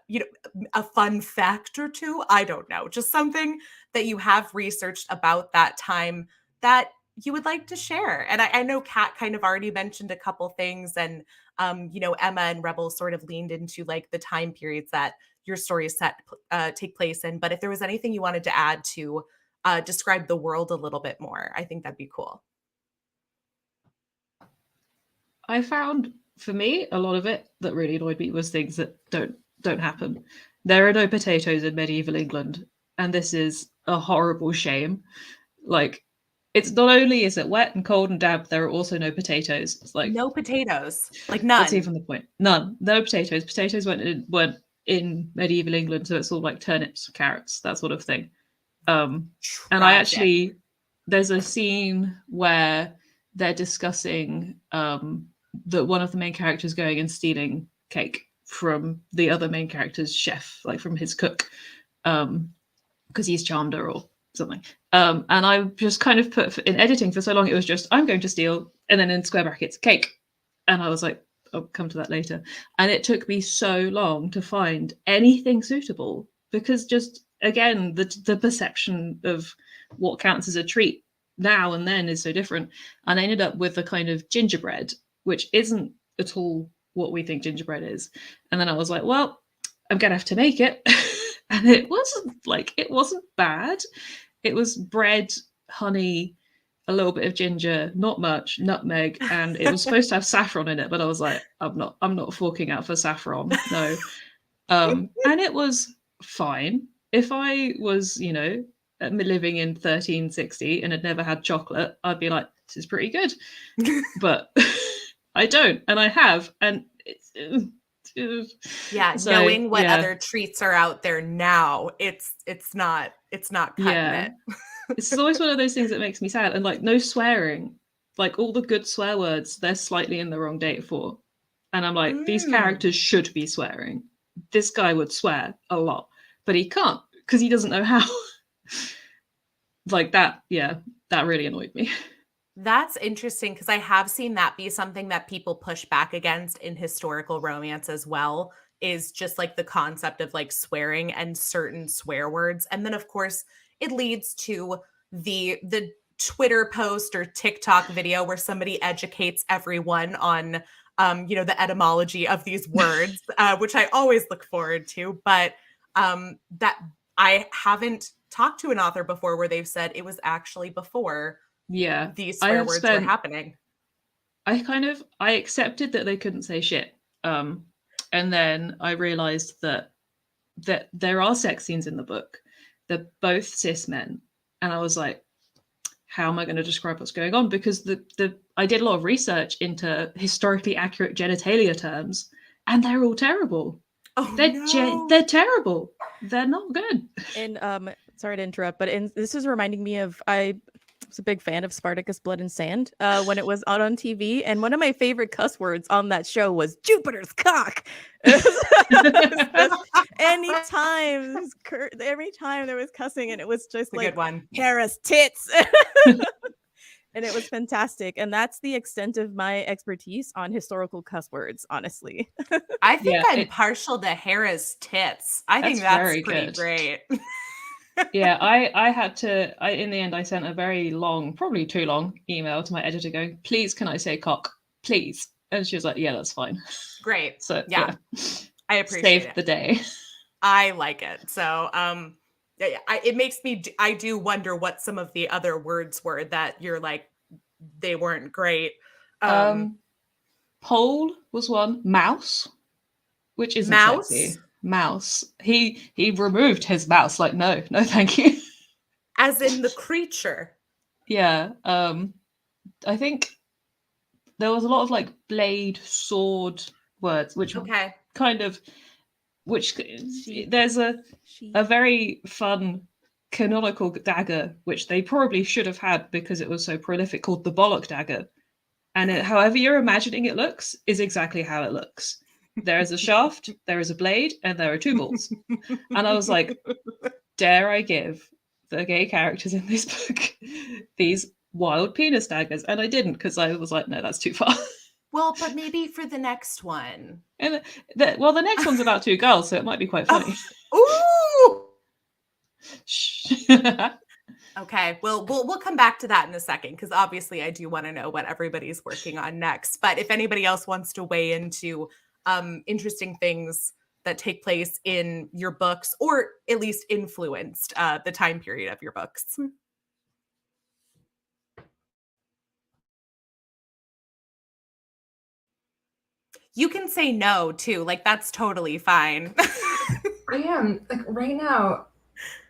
[SPEAKER 1] fun fact or two? I don't know, just something that you have researched about that time that you would like to share. And I know Kat kind of already mentioned a couple things, and Emma and Rebel sort of leaned into like the time periods that your stories take place in. But if there was anything you wanted to add to describe the world a little bit more, I think that'd be cool.
[SPEAKER 4] I found, for me, a lot of it that really annoyed me was things that don't happen. There are no potatoes in medieval England, and this is a horrible shame. Like, it's not only is it wet and cold and damp, there are also no potatoes. It's like
[SPEAKER 1] No potatoes, like none.
[SPEAKER 4] That's even the point. None. No potatoes. Potatoes weren't in medieval England, so it's all like turnips, carrots, that sort of thing. And I actually, there's a scene where they're discussing that one of the main characters going and stealing cake from the other main character's chef, like from his cook, because he's charmed her or something. And I just kind of put in editing for so long, it was just, I'm going to steal, and then in square brackets, cake. And I was like, I'll come to that later. And it took me so long to find anything suitable, because just, again, the perception of what counts as a treat now and then is so different. And I ended up with a kind of gingerbread, which isn't at all what we think gingerbread is. And then I was like, well, I'm gonna have to make it. And it wasn't bad. It was bread, honey, a little bit of ginger, not much, nutmeg, and it was supposed to have saffron in it, but I was like, I'm not forking out for saffron, no. And it was fine. If I was, living in 1360 and had never had chocolate, I'd be like, this is pretty good. But I don't, and I have, and it's
[SPEAKER 1] knowing what other treats are out there now, it's not cutting it.
[SPEAKER 4] It's always one of those things that makes me sad. And like, no swearing, like all the good swear words, they're slightly in the wrong date for. And I'm like, these characters should be swearing. This guy would swear a lot, but he can't because he doesn't know how. Like that, that really annoyed me.
[SPEAKER 1] That's interesting, because I have seen that be something that people push back against in historical romance as well, is just like the concept of like swearing and certain swear words. And then of course it leads to the Twitter post or TikTok video where somebody educates everyone on the etymology of these words, which I always look forward to. But that I haven't talked to an author before where they've said it was actually before these swear words were happening.
[SPEAKER 4] I accepted that they couldn't say shit. And then I realized that there are sex scenes in the book. They're both cis men. And I was like, how am I going to describe what's going on? Because I did a lot of research into historically accurate genitalia terms, and they're all terrible.
[SPEAKER 1] Oh,
[SPEAKER 4] they're terrible. They're not good.
[SPEAKER 3] And sorry to interrupt, but this is reminding me of, I was a big fan of Spartacus Blood and Sand when it was out on TV, and one of my favorite cuss words on that show was Jupiter's cock. Every time there was cussing, and it was just
[SPEAKER 1] a
[SPEAKER 3] like
[SPEAKER 1] good one.
[SPEAKER 3] Hera's tits. And it was fantastic. And that's the extent of my expertise on historical cuss words, honestly.
[SPEAKER 1] I think I'm partial to Hera's tits. I think that's pretty good. Great.
[SPEAKER 4] Yeah, in the end, I sent a very long, probably too long email to my editor going, please, can I say cock? Please. And she was like, yeah, that's fine.
[SPEAKER 1] Great.
[SPEAKER 4] So
[SPEAKER 1] yeah. I appreciate it.
[SPEAKER 4] Saved the day.
[SPEAKER 1] I like it. So, it makes me, I do wonder what some of the other words were that you're like, they weren't great.
[SPEAKER 4] Pole was one. Mouse, which isn't sexy. Mouse. He removed his mouse. Like, no, thank you.
[SPEAKER 1] As in the creature.
[SPEAKER 4] Yeah. I think there was a lot of like blade, sword words, which kind of, there's a very fun canonical dagger, which they probably should have had because it was so prolific, called the Bollock dagger. And however you're imagining it looks is exactly how it looks. There is a shaft, there is a blade, and there are two balls. And I was like, dare I give the gay characters in this book these wild penis daggers? And I didn't, because I was like, no, that's too far.
[SPEAKER 1] Well, but maybe for the next one.
[SPEAKER 4] And the next one's about two girls, so it might be quite funny.
[SPEAKER 1] Ooh!
[SPEAKER 4] Shh.
[SPEAKER 1] Okay, we'll come back to that in a second, because obviously I do want to know what everybody's working on next. But if anybody else wants to weigh into interesting things that take place in your books, or at least influenced the time period of your books. You can say no too, like that's totally fine.
[SPEAKER 5] I am like right now,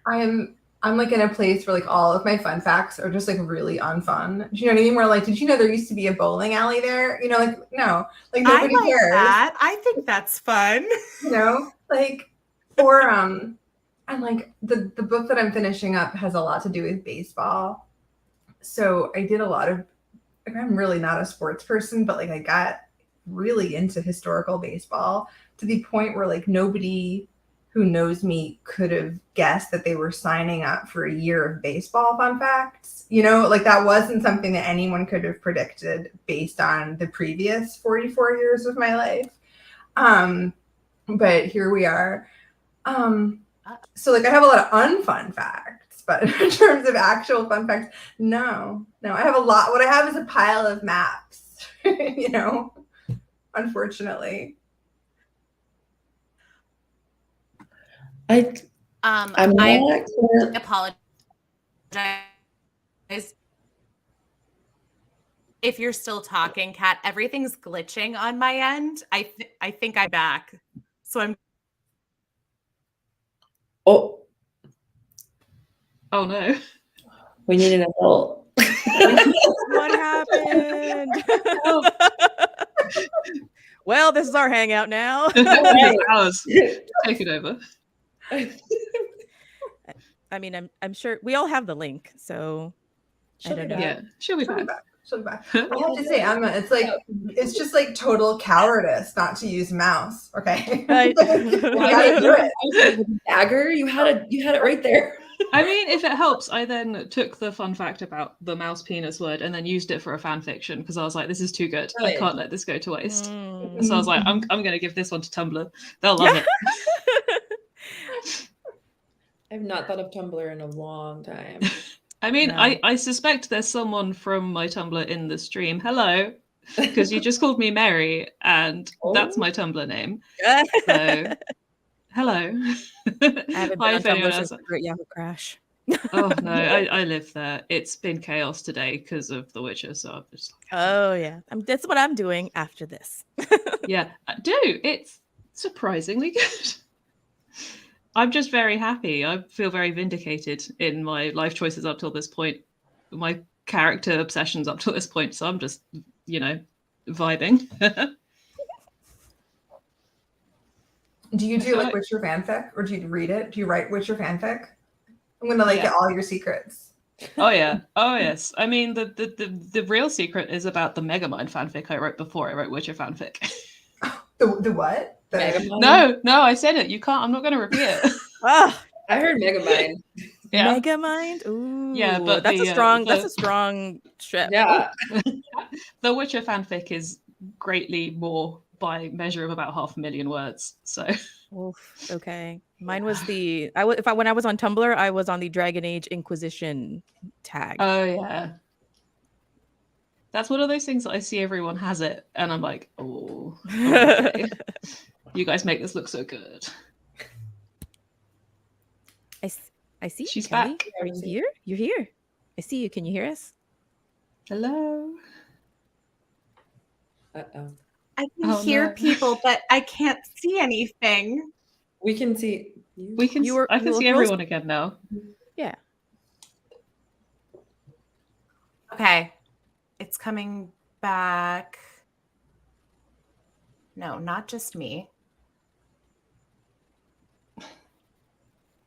[SPEAKER 5] I'm like in a place where like all of my fun facts are just like really unfun. Do you know what I mean? Where like, did you know there used to be a bowling alley there? You know, like no, like nobody cares.
[SPEAKER 1] That. I think that's fun.
[SPEAKER 5] You know, like or and like the book that I'm finishing up has a lot to do with baseball. So I did a lot of like, I'm really not a sports person, but like I got really into historical baseball to the point where like nobody who knows me could have guessed that they were signing up for a year of baseball fun facts. You know, like that wasn't something that anyone could have predicted based on the previous 44 years of my life. But here we are. So like I have a lot of unfun facts, but in terms of actual fun facts, no, I have a lot. What I have is a pile of maps, you know, unfortunately.
[SPEAKER 2] I'm
[SPEAKER 1] I
[SPEAKER 2] not sure.
[SPEAKER 1] apologize if you're still talking, Kat. Everything's glitching on my end. I think I'm back, so I'm.
[SPEAKER 2] Oh,
[SPEAKER 4] no.
[SPEAKER 2] we need an adult.
[SPEAKER 3] What happened?
[SPEAKER 4] Oh.
[SPEAKER 3] Well, this is our hangout now.
[SPEAKER 4] Ours. Take it over.
[SPEAKER 3] I mean, I'm sure we all have the link, so I don't know.
[SPEAKER 4] Yeah, she'll be back.
[SPEAKER 5] She'll be back. I have to say, Emma, it's just like total cowardice not to use mouse. Okay, you gotta do it.
[SPEAKER 2] Dagger, you had it right there.
[SPEAKER 4] I mean, if it helps, I then took the fun fact about the mouse penis word and then used it for a fan fiction because I was like, this is too good. I can't let this go to waste. So I was like, I'm going to give this one to Tumblr. They'll love it.
[SPEAKER 2] I've not thought of Tumblr in a long time.
[SPEAKER 4] I mean,
[SPEAKER 3] No.
[SPEAKER 4] I suspect there's someone from my Tumblr in the stream. Hello, because you just called me Mary, and that's my Tumblr name. So, hello.
[SPEAKER 3] I haven't been on Tumblr since the Great Yahoo crash.
[SPEAKER 4] Oh no, I live there. It's been chaos today because of The Witcher, so I'm just like,
[SPEAKER 3] oh yeah, that's what I'm doing after this.
[SPEAKER 4] yeah, it's surprisingly good. I'm just very happy. I feel very vindicated in my life choices up till this point, my character obsessions up till this point. So I'm just, vibing.
[SPEAKER 5] Do you do like Witcher fanfic, or do you read it? Do you write Witcher fanfic? I'm gonna get all your secrets.
[SPEAKER 4] Oh yeah. Oh yes. I mean, the real secret is about the Megamind fanfic I wrote before I wrote Witcher fanfic.
[SPEAKER 5] The what?
[SPEAKER 2] Megamind?
[SPEAKER 4] No, I said it. You can't. I'm not going to repeat it.
[SPEAKER 3] Oh,
[SPEAKER 2] I heard Megamind.
[SPEAKER 3] yeah. Megamind. Ooh,
[SPEAKER 4] yeah, but
[SPEAKER 3] that's a strong strip.
[SPEAKER 2] Yeah.
[SPEAKER 4] The Witcher fanfic is greatly more by measure of about 500,000 words. So.
[SPEAKER 3] Oof, okay. Mine was when I was on Tumblr, I was on the Dragon Age Inquisition tag.
[SPEAKER 4] Oh yeah. That's one of those things that I see everyone has it, and I'm like, oh, okay. You guys make this look so good.
[SPEAKER 3] I see.
[SPEAKER 4] She's
[SPEAKER 3] Kelly.
[SPEAKER 4] back.
[SPEAKER 3] Are you here? You're here. I see you. Can you hear us?
[SPEAKER 4] Hello.
[SPEAKER 5] Uh-oh.
[SPEAKER 1] I can hear people, but I can't see anything.
[SPEAKER 2] We can see you.
[SPEAKER 4] I can see everyone again now.
[SPEAKER 3] Yeah.
[SPEAKER 1] Okay. It's coming back. No, not just me.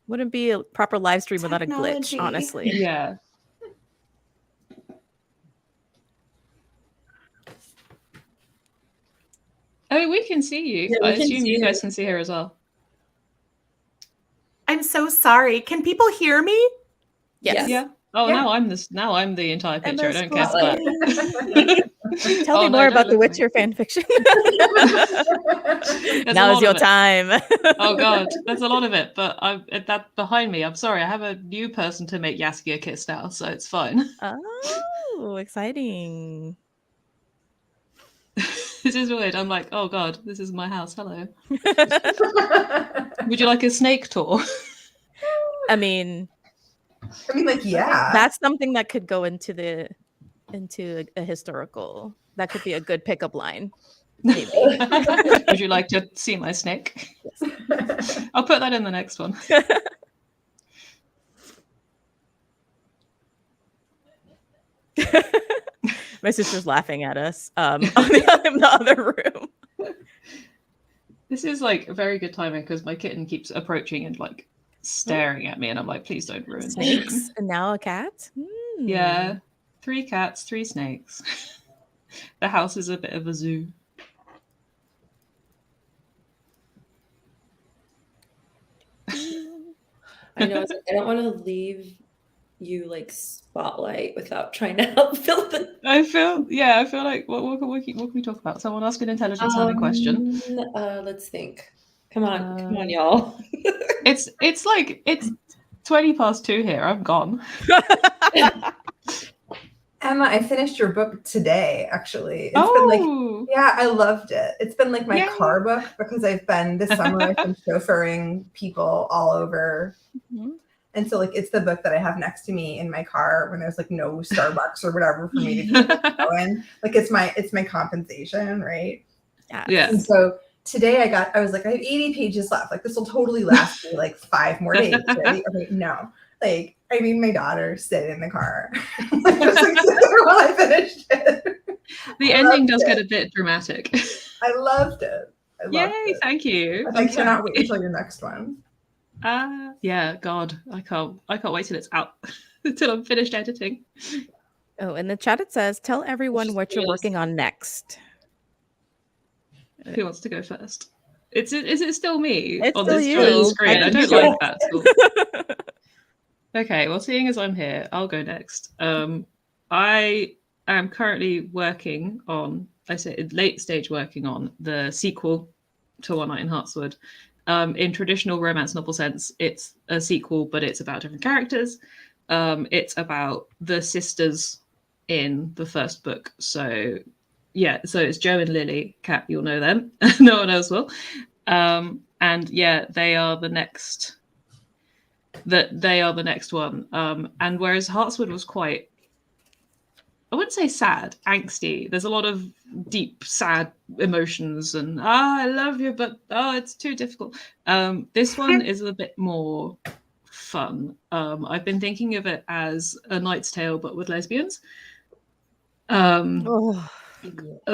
[SPEAKER 3] Wouldn't be a proper live stream without a
[SPEAKER 1] Technology.
[SPEAKER 3] glitch, honestly.
[SPEAKER 4] Yeah. I mean, we can see you.
[SPEAKER 2] Yeah, we
[SPEAKER 4] I
[SPEAKER 2] can
[SPEAKER 4] assume
[SPEAKER 2] see
[SPEAKER 4] you guys
[SPEAKER 2] you.
[SPEAKER 4] can see her as well.
[SPEAKER 1] I'm so sorry. Can people hear me?
[SPEAKER 3] Yes.
[SPEAKER 4] Yeah. Oh,
[SPEAKER 5] Yeah.
[SPEAKER 4] now I'm the entire picture. I
[SPEAKER 3] Emma's
[SPEAKER 4] don't care for
[SPEAKER 2] spotlight.
[SPEAKER 4] that.
[SPEAKER 3] Tell me
[SPEAKER 4] Oh, no,
[SPEAKER 3] more
[SPEAKER 4] don't
[SPEAKER 3] about the
[SPEAKER 4] look at me.
[SPEAKER 3] Witcher fan fiction.
[SPEAKER 4] There's
[SPEAKER 3] Now
[SPEAKER 4] a
[SPEAKER 3] is
[SPEAKER 4] lot
[SPEAKER 3] your
[SPEAKER 4] of it.
[SPEAKER 3] time.
[SPEAKER 4] Oh God, there's a lot of it, but that behind me. I'm sorry, I have a new person to make 𝑦𝒆𝒂𝒕𝒉𝒆𝒄 kiss now, so it's fine.
[SPEAKER 3] Oh, exciting.
[SPEAKER 4] This is weird. I'm like, oh God, this is my house. Hello. Would you like a snake tour?
[SPEAKER 3] I mean,
[SPEAKER 5] like, yeah.
[SPEAKER 3] that's something that could go into a historical. That could be a good pickup line. Maybe.
[SPEAKER 4] Would you like to see my snake? I'll put that in the next one.
[SPEAKER 3] My sister's laughing at us in the other room.
[SPEAKER 4] This is like very good timing because my kitten keeps approaching and like staring at me, and I'm like, please don't ruin the
[SPEAKER 3] Snakes
[SPEAKER 4] scene.
[SPEAKER 3] and now a cat.
[SPEAKER 4] Yeah, 3 cats, 3 snakes. The house is a bit of a zoo.
[SPEAKER 2] I know. I don't want to leave you like spotlight without trying to help fill the.
[SPEAKER 4] I feel like what can we talk about? Someone ask an intelligent sounding question.
[SPEAKER 2] Let's think. Come on, y'all.
[SPEAKER 4] It's 2:20 here. I'm gone.
[SPEAKER 5] Emma, I finished your book today, actually. It's been like, yeah, I loved it. It's been like my car book because this summer I've been chauffeuring people all over.
[SPEAKER 3] Mm-hmm.
[SPEAKER 5] And so like it's the book that I have next to me in my car when there's like no Starbucks or whatever for me to keep going. Like it's my compensation, right?
[SPEAKER 3] Yeah.
[SPEAKER 5] And so today I was like, I have 80 pages left. Like this will totally last me like 5 more days, right? Okay, no. Like I made my daughter sit in the car. Like, just like sit there while I finished it.
[SPEAKER 4] The ending does get a bit dramatic.
[SPEAKER 5] I loved it.
[SPEAKER 4] Yay, thank you.
[SPEAKER 5] I cannot wait until your next one.
[SPEAKER 4] Yeah, God, I can't wait till it's out, till I'm finished editing.
[SPEAKER 3] Oh, in the chat it says, tell everyone what you're working on next.
[SPEAKER 4] Who wants to go first? Is it still me
[SPEAKER 3] It's
[SPEAKER 4] on
[SPEAKER 3] still
[SPEAKER 4] this
[SPEAKER 3] you.
[SPEAKER 4] giant screen? I don't like that. Cool. Okay, well, seeing as I'm here, I'll go next. I am currently working on, late stage working on the sequel to One Night in Heartswood. In traditional romance novel sense, it's a sequel, but it's about different characters. It's about the sisters in the first book. So yeah, so it's Jo and Lily. Kat, you'll know them. No one else will. And yeah, they are the next one. And whereas Heartswood was quite, I wouldn't say sad, angsty. There's a lot of deep, sad emotions and I love you, but it's too difficult. This one is a bit more fun. I've been thinking of it as A Knight's Tale, but with lesbians. A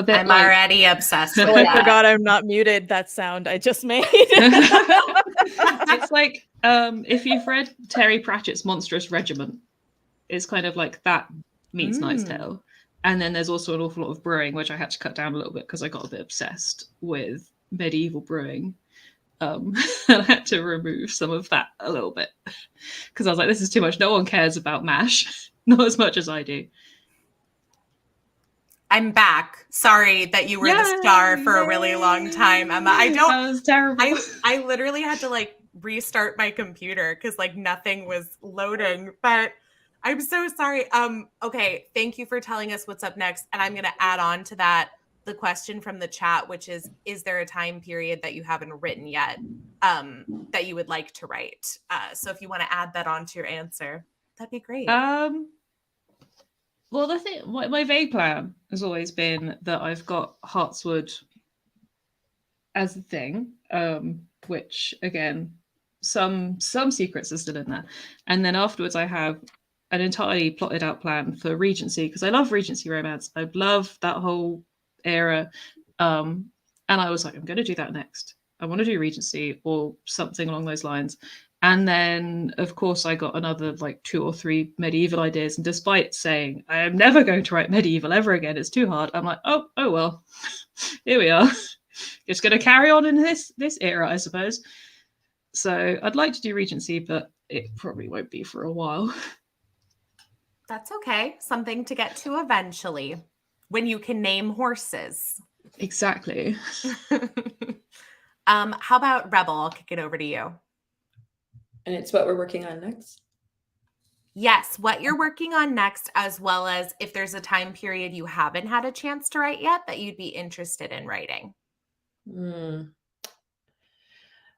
[SPEAKER 4] bit
[SPEAKER 1] I'm already obsessed with
[SPEAKER 3] I
[SPEAKER 1] that.
[SPEAKER 3] forgot I'm not muted. That sound I just made.
[SPEAKER 4] It's like if you've read Terry Pratchett's Monstrous Regiment, it's kind of like that meets Knight's Tale. And then there's also an awful lot of brewing, which I had to cut down a little bit because I got a bit obsessed with medieval brewing. And I had to remove some of that a little bit because I was like, this is too much. No one cares about MASH, not as much as I do.
[SPEAKER 1] I'm back. Sorry that you were the star for a really long time, Emma.
[SPEAKER 4] That was terrible.
[SPEAKER 1] I literally had to like restart my computer because like nothing was loading. But I'm so sorry. Okay, thank you for telling us what's up next. And I'm gonna add on to that the question from the chat, which is there a time period that you haven't written yet that you would like to write? So if you want to add that on to your answer, that'd be great.
[SPEAKER 4] Well, the thing, my vague plan has always been that I've got Heartswood as a thing, which again, some secrets are still in there, and then afterwards I have an entirely plotted out plan for Regency because I love Regency romance. I love that whole era, and I was like, I'm going to do that next. I want to do Regency or something along those lines. And then, of course, I got another like 2 or 3 medieval ideas. And despite saying I am never going to write medieval ever again, it's too hard. I'm like, oh well, here we are. Just going to carry on in this era, I suppose. So I'd like to do Regency, but it probably won't be for a while.
[SPEAKER 1] That's okay. Something to get to eventually when you can name horses.
[SPEAKER 4] Exactly.
[SPEAKER 1] How about Rebel? I'll kick it over to you.
[SPEAKER 2] And it's what we're working on next.
[SPEAKER 1] Yes, what you're working on next, as well as if there's a time period you haven't had a chance to write yet that you'd be interested in writing.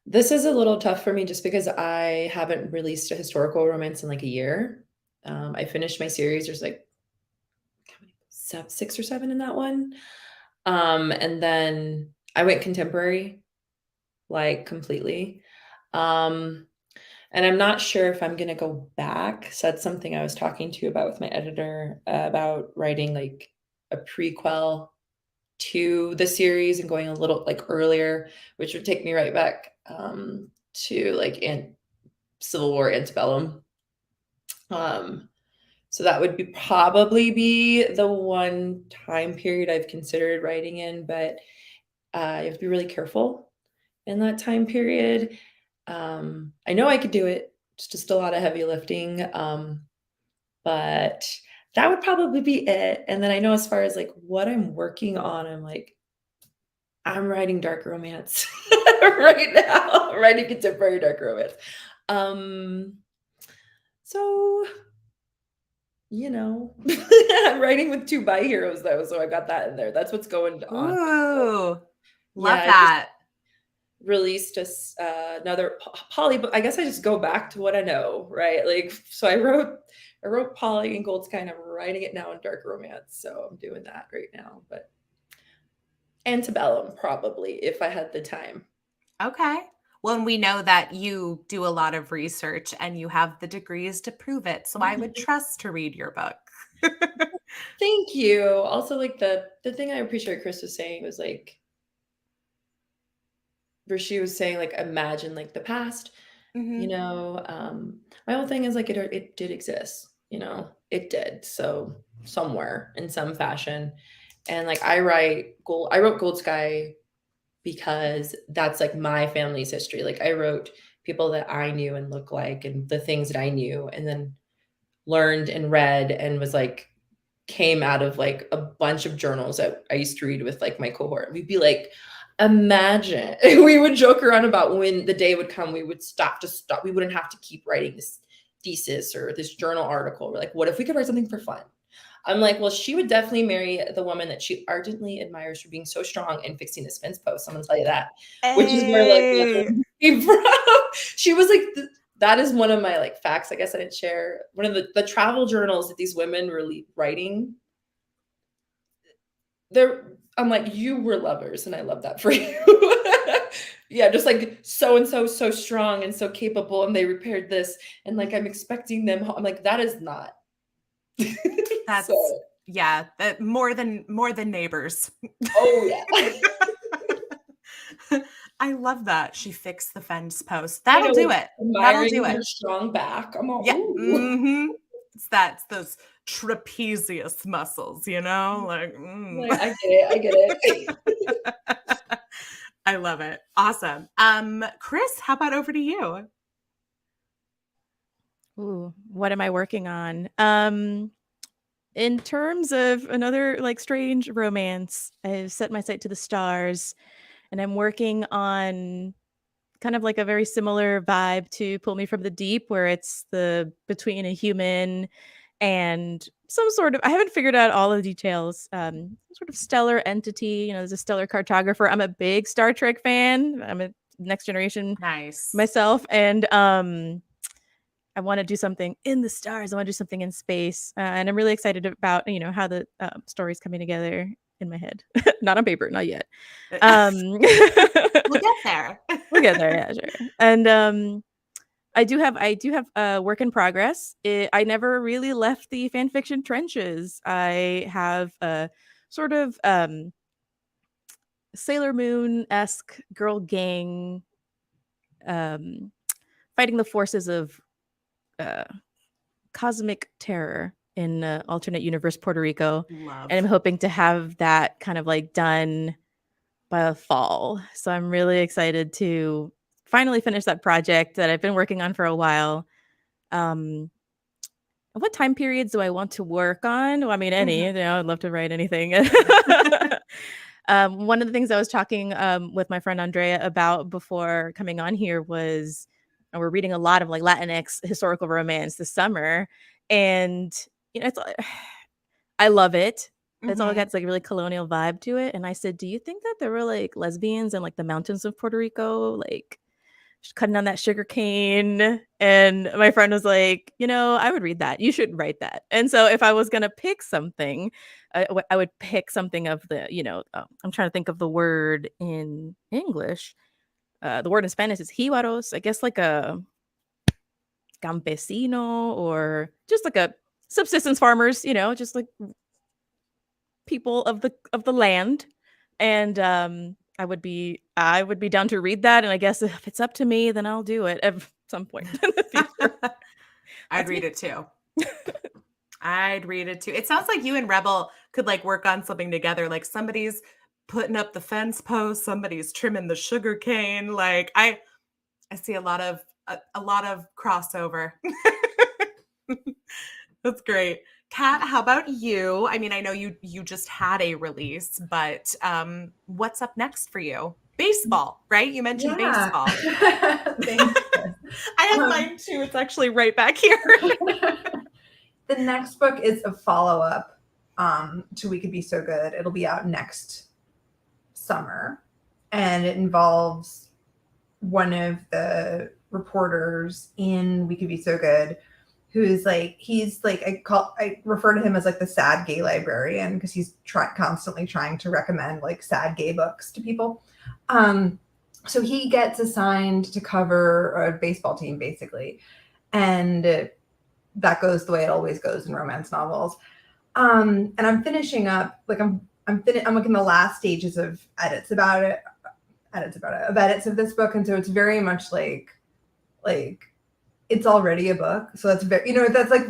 [SPEAKER 2] This is a little tough for me just because I haven't released a historical romance in like a year. I finished my series. There's like 6 or 7 in that one. And then I went contemporary, like completely. And I'm not sure if I'm going to go back. So that's something I was talking to you about with my editor about writing like a prequel to the series and going a little like earlier, which would take me right back to like Civil War antebellum. So that would be probably be the one time period I've considered writing in, but you have to be really careful in that time period. I know I could do it. It's just a lot of heavy lifting. But that would probably be it. And then I know as far as like what I'm working on, I'm writing dark romance right now. I'm writing contemporary dark romance. So I'm writing with 2 bi heroes though, so I got that in there. That's what's going on.
[SPEAKER 1] Ooh, love
[SPEAKER 2] Yeah,
[SPEAKER 1] that.
[SPEAKER 2] Released another poly book. I guess I just go back to what I know, right? Like, so I wrote poly and Gold's kind of writing it now in dark romance. So I'm doing that right now, but antebellum probably if I had the time.
[SPEAKER 1] Okay. Well, and we know that you do a lot of research and you have the degrees to prove it. So I would trust to read your book.
[SPEAKER 2] Thank you. Also, like the thing I appreciate Chris was saying was like, where she was saying like, imagine like the past, my whole thing is like, it did exist, it did. So somewhere in some fashion. And like, I wrote Gold Sky because that's like my family's history. Like I wrote people that I knew and looked like, and the things that I knew, and then learned and read and was like, came out of like a bunch of journals that I used to read with like my cohort. We'd be like, imagine we would joke around about when the day would come, we would stop. We wouldn't have to keep writing this thesis or this journal article. We're like, what if we could write something for fun? I'm like, well, she would definitely marry the woman that she ardently admires for being so strong and fixing this fence post. I'm gonna tell you that, which is where like came from. She was like, that is one of my like facts. I guess I didn't share one of the travel journals that these women were writing. I'm like, you were lovers, and I love that for you. Yeah, just like so and so strong and so capable, and they repaired this, and like I'm expecting them home. I'm like, that is not.
[SPEAKER 1] That's yeah, that more than neighbors.
[SPEAKER 2] Oh
[SPEAKER 1] yeah. I love that. She fixed the fence post. That'll do it. That'll do it.
[SPEAKER 2] Her strong back. I'm all,
[SPEAKER 1] yeah. Mm-hmm. That's those trapezius muscles, like,
[SPEAKER 2] like I get it.
[SPEAKER 1] I love it. Awesome. Chris, how about over to you?
[SPEAKER 3] Ooh, what am I working on? In terms of another like strange romance, I've set my sight to the stars, and I'm working on kind of like a very similar vibe to Pull Me From the Deep, where it's between a human and some sort of, I haven't figured out all of the details, sort of stellar entity. There's a stellar cartographer. I'm a big Star Trek fan. I'm a Next Generation myself, and I want to do something in the stars. I want to do something in space, and I'm really excited about how the story's coming together in my head. Not on paper, not yet.
[SPEAKER 1] We'll get there.
[SPEAKER 3] We'll get there, yeah, sure. And I do have work in progress. I never really left the fan fiction trenches. I have a sort of Sailor Moon-esque girl gang fighting the forces of cosmic terror in alternate universe Puerto Rico.
[SPEAKER 1] Love.
[SPEAKER 3] And I'm hoping to have that kind of like done by the fall. So I'm really excited to finally finish that project that I've been working on for a while. What time periods do I want to work on? Well, I mean, any, I'd love to write anything. One of the things I was talking with my friend Andrea about before coming on here was we're reading a lot of like Latinx historical romance this summer. And, it's I love it. It's all got like a really colonial vibe to it. And I said, do you think that there were like lesbians in like the mountains of Puerto Rico, like cutting on that sugar cane? And my friend was like, I would read that. You should write that. And so if I was going to pick something, I would pick something of the, I'm trying to think of the word in English. The word in Spanish is jíbaros, I guess like a campesino or just like a subsistence farmers, just like people of the land. And I would be down to read that, and I guess if it's up to me, then I'll do it at some point in the future.
[SPEAKER 1] I'd read it too. I'd read it too. It sounds like you and Rebel could like work on something together. Like somebody's putting up the fence post, somebody's trimming the sugar cane. Like I see a lot of crossover. That's great. Kat, how about you? I mean, I know you just had a release, but what's up next for you? Baseball, right? You mentioned baseball.
[SPEAKER 5] Thank you.
[SPEAKER 1] I have mine too. It's actually right back here.
[SPEAKER 5] The next book is a follow-up to We Could Be So Good. It'll be out next summer. And it involves one of the reporters in We Could Be So Good, who's like, I refer to him as like the sad gay librarian because he's constantly trying to recommend like sad gay books to people. So he gets assigned to cover a baseball team basically. And that goes the way it always goes in romance novels. And I'm finishing up, like I'm like in the last stages of edits of this book. And so it's very much like it's already a book. So that's very, that's like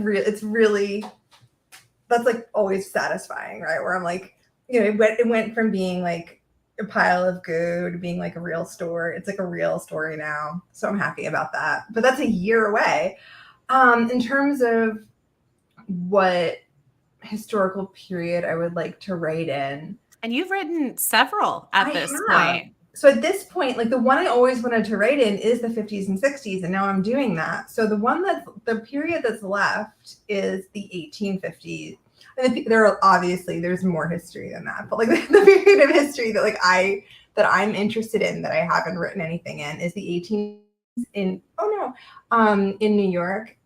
[SPEAKER 5] that's like always satisfying, right? Where I'm like, it went from being like a pile of goo to being like a real story. It's like a real story now. So I'm happy about that. But that's a year away. In terms of what historical period I would like to write in.
[SPEAKER 1] And you've written several at this point.
[SPEAKER 5] So at this point, like the one I always wanted to write in is the 50s and 60s, and now I'm doing that. So the period that's left is the 1850s. And there's more history than that, but like the period of history that I'm interested in that I haven't written anything in is the 18s in New York.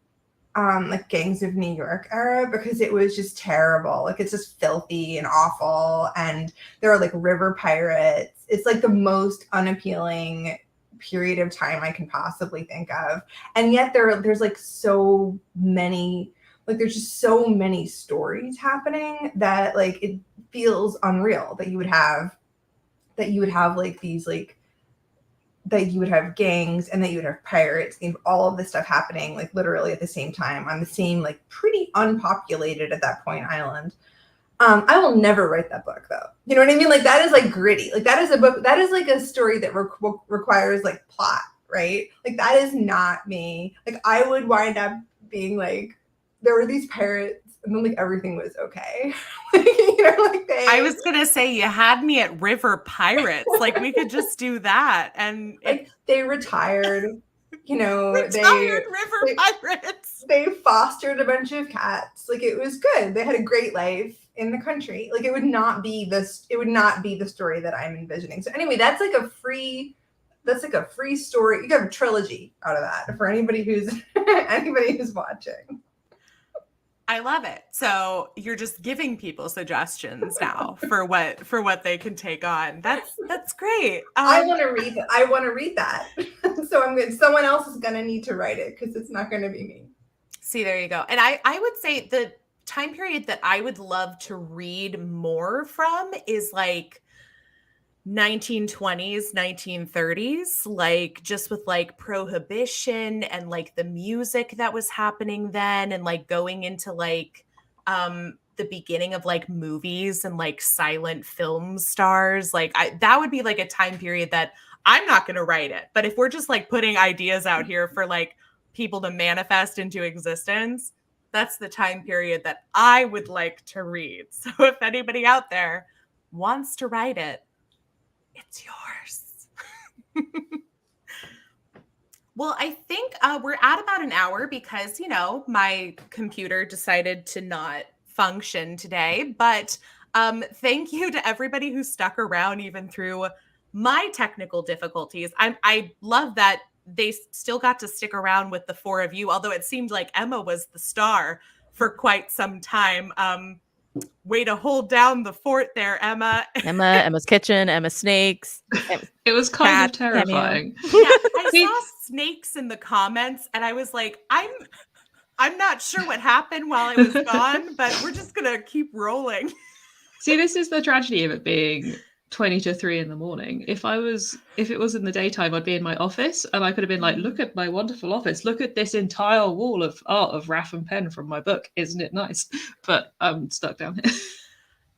[SPEAKER 5] Like Gangs of New York era, because it was just terrible. Like it's just filthy and awful. And there are like river pirates. It's like the most unappealing period of time I can possibly think of. And yet there's like so many, like there's just so many stories happening that like it feels unreal that you would have like these like, that you would have gangs and that you would have pirates and all of this stuff happening like literally at the same time on the same like pretty unpopulated at that point island. I will never write that book though. You know what I mean? Like that is like gritty. Like that is a book. That is like a story that requires like plot, right? Like that is not me. Like I would wind up being like, there were these pirates and then like everything was okay.
[SPEAKER 1] I was gonna say you had me at river pirates. Like we could just do that, and
[SPEAKER 5] like they retired.
[SPEAKER 1] Retired river pirates.
[SPEAKER 5] They fostered a bunch of cats. Like it was good. They had a great life in the country. Like it would not be the story that I'm envisioning. So anyway, that's like a free story. You can have a trilogy out of that for anybody who's watching.
[SPEAKER 1] I love it. So you're just giving people suggestions now for what they can take on. That's great.
[SPEAKER 5] I want to read that. So I'm good. Someone else is going to need to write it because it's not going to be me.
[SPEAKER 1] See, there you go. And I would say the time period that I would love to read more from is like 1920s, 1930s, like just with like prohibition and like the music that was happening then, and like going into like the beginning of like movies and like silent film stars. Like that would be like a time period that I'm not going to write it. But if we're just like putting ideas out here for like people to manifest into existence, that's the time period that I would like to read. So if anybody out there wants to write it, it's yours. Well, I think we're at about an hour because, you know, my computer decided to not function today. But thank you to everybody who stuck around even through my technical difficulties. I love that they still got to stick around with the four of you, although it seemed like Emma was the star for quite some time. Way to hold down the fort there, Emma.
[SPEAKER 3] Emma's Kitchen, Emma Snakes.
[SPEAKER 4] It was kind
[SPEAKER 3] Cat
[SPEAKER 4] of terrifying.
[SPEAKER 1] Yeah, I saw snakes in the comments and I was like, I'm not sure what happened while I was gone, but we're just gonna keep rolling.
[SPEAKER 4] See, this is the tragedy of it being 20 to 3 in the morning. If it was in the daytime, I'd be in my office and I could have been like, look at my wonderful office. Look at this entire wall of art of Raff and pen from my book. Isn't it nice? But I'm stuck down here.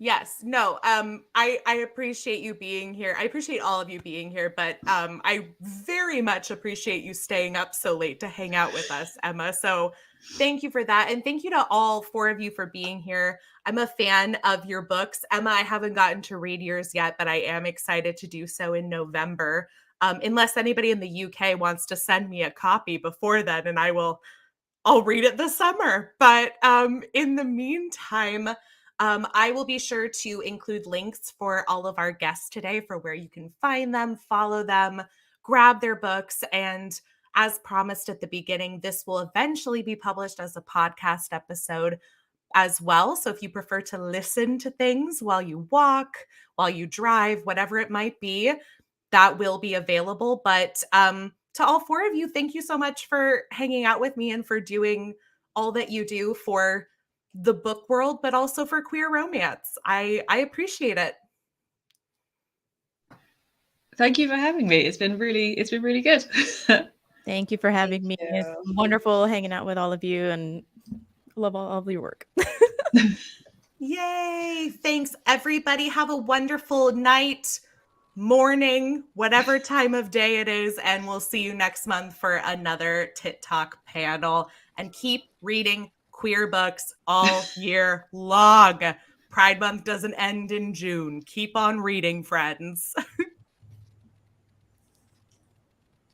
[SPEAKER 1] Yes, no, I appreciate you being here. I appreciate all of you being here, but I very much appreciate you staying up so late to hang out with us, Emma. So thank you for that. And thank you to all four of you for being here. I'm a fan of your books. Emma, I haven't gotten to read yours yet, but I am excited to do so in November. Unless anybody in the UK wants to send me a copy before then, and I'll read it this summer. But in the meantime, I will be sure to include links for all of our guests today for where you can find them, follow them, grab their books. And as promised at the beginning, this will eventually be published as a podcast episode as well. So if you prefer to listen to things while you walk, while you drive, whatever it might be, that will be available. But to all four of you, thank you so much for hanging out with me and for doing all that you do for the book world, but also for queer romance. I appreciate it.
[SPEAKER 4] Thank you for having me. It's been really good.
[SPEAKER 3] Thank you for having me.
[SPEAKER 2] you.
[SPEAKER 3] It's wonderful hanging out with all of you and love all of your work.
[SPEAKER 1] Yay. Thanks, everybody. Have a wonderful night, morning, whatever time of day it is. And we'll see you next month for another Tit Talk panel. And keep reading queer books all year long. Pride Month doesn't end in June. Keep on reading, friends.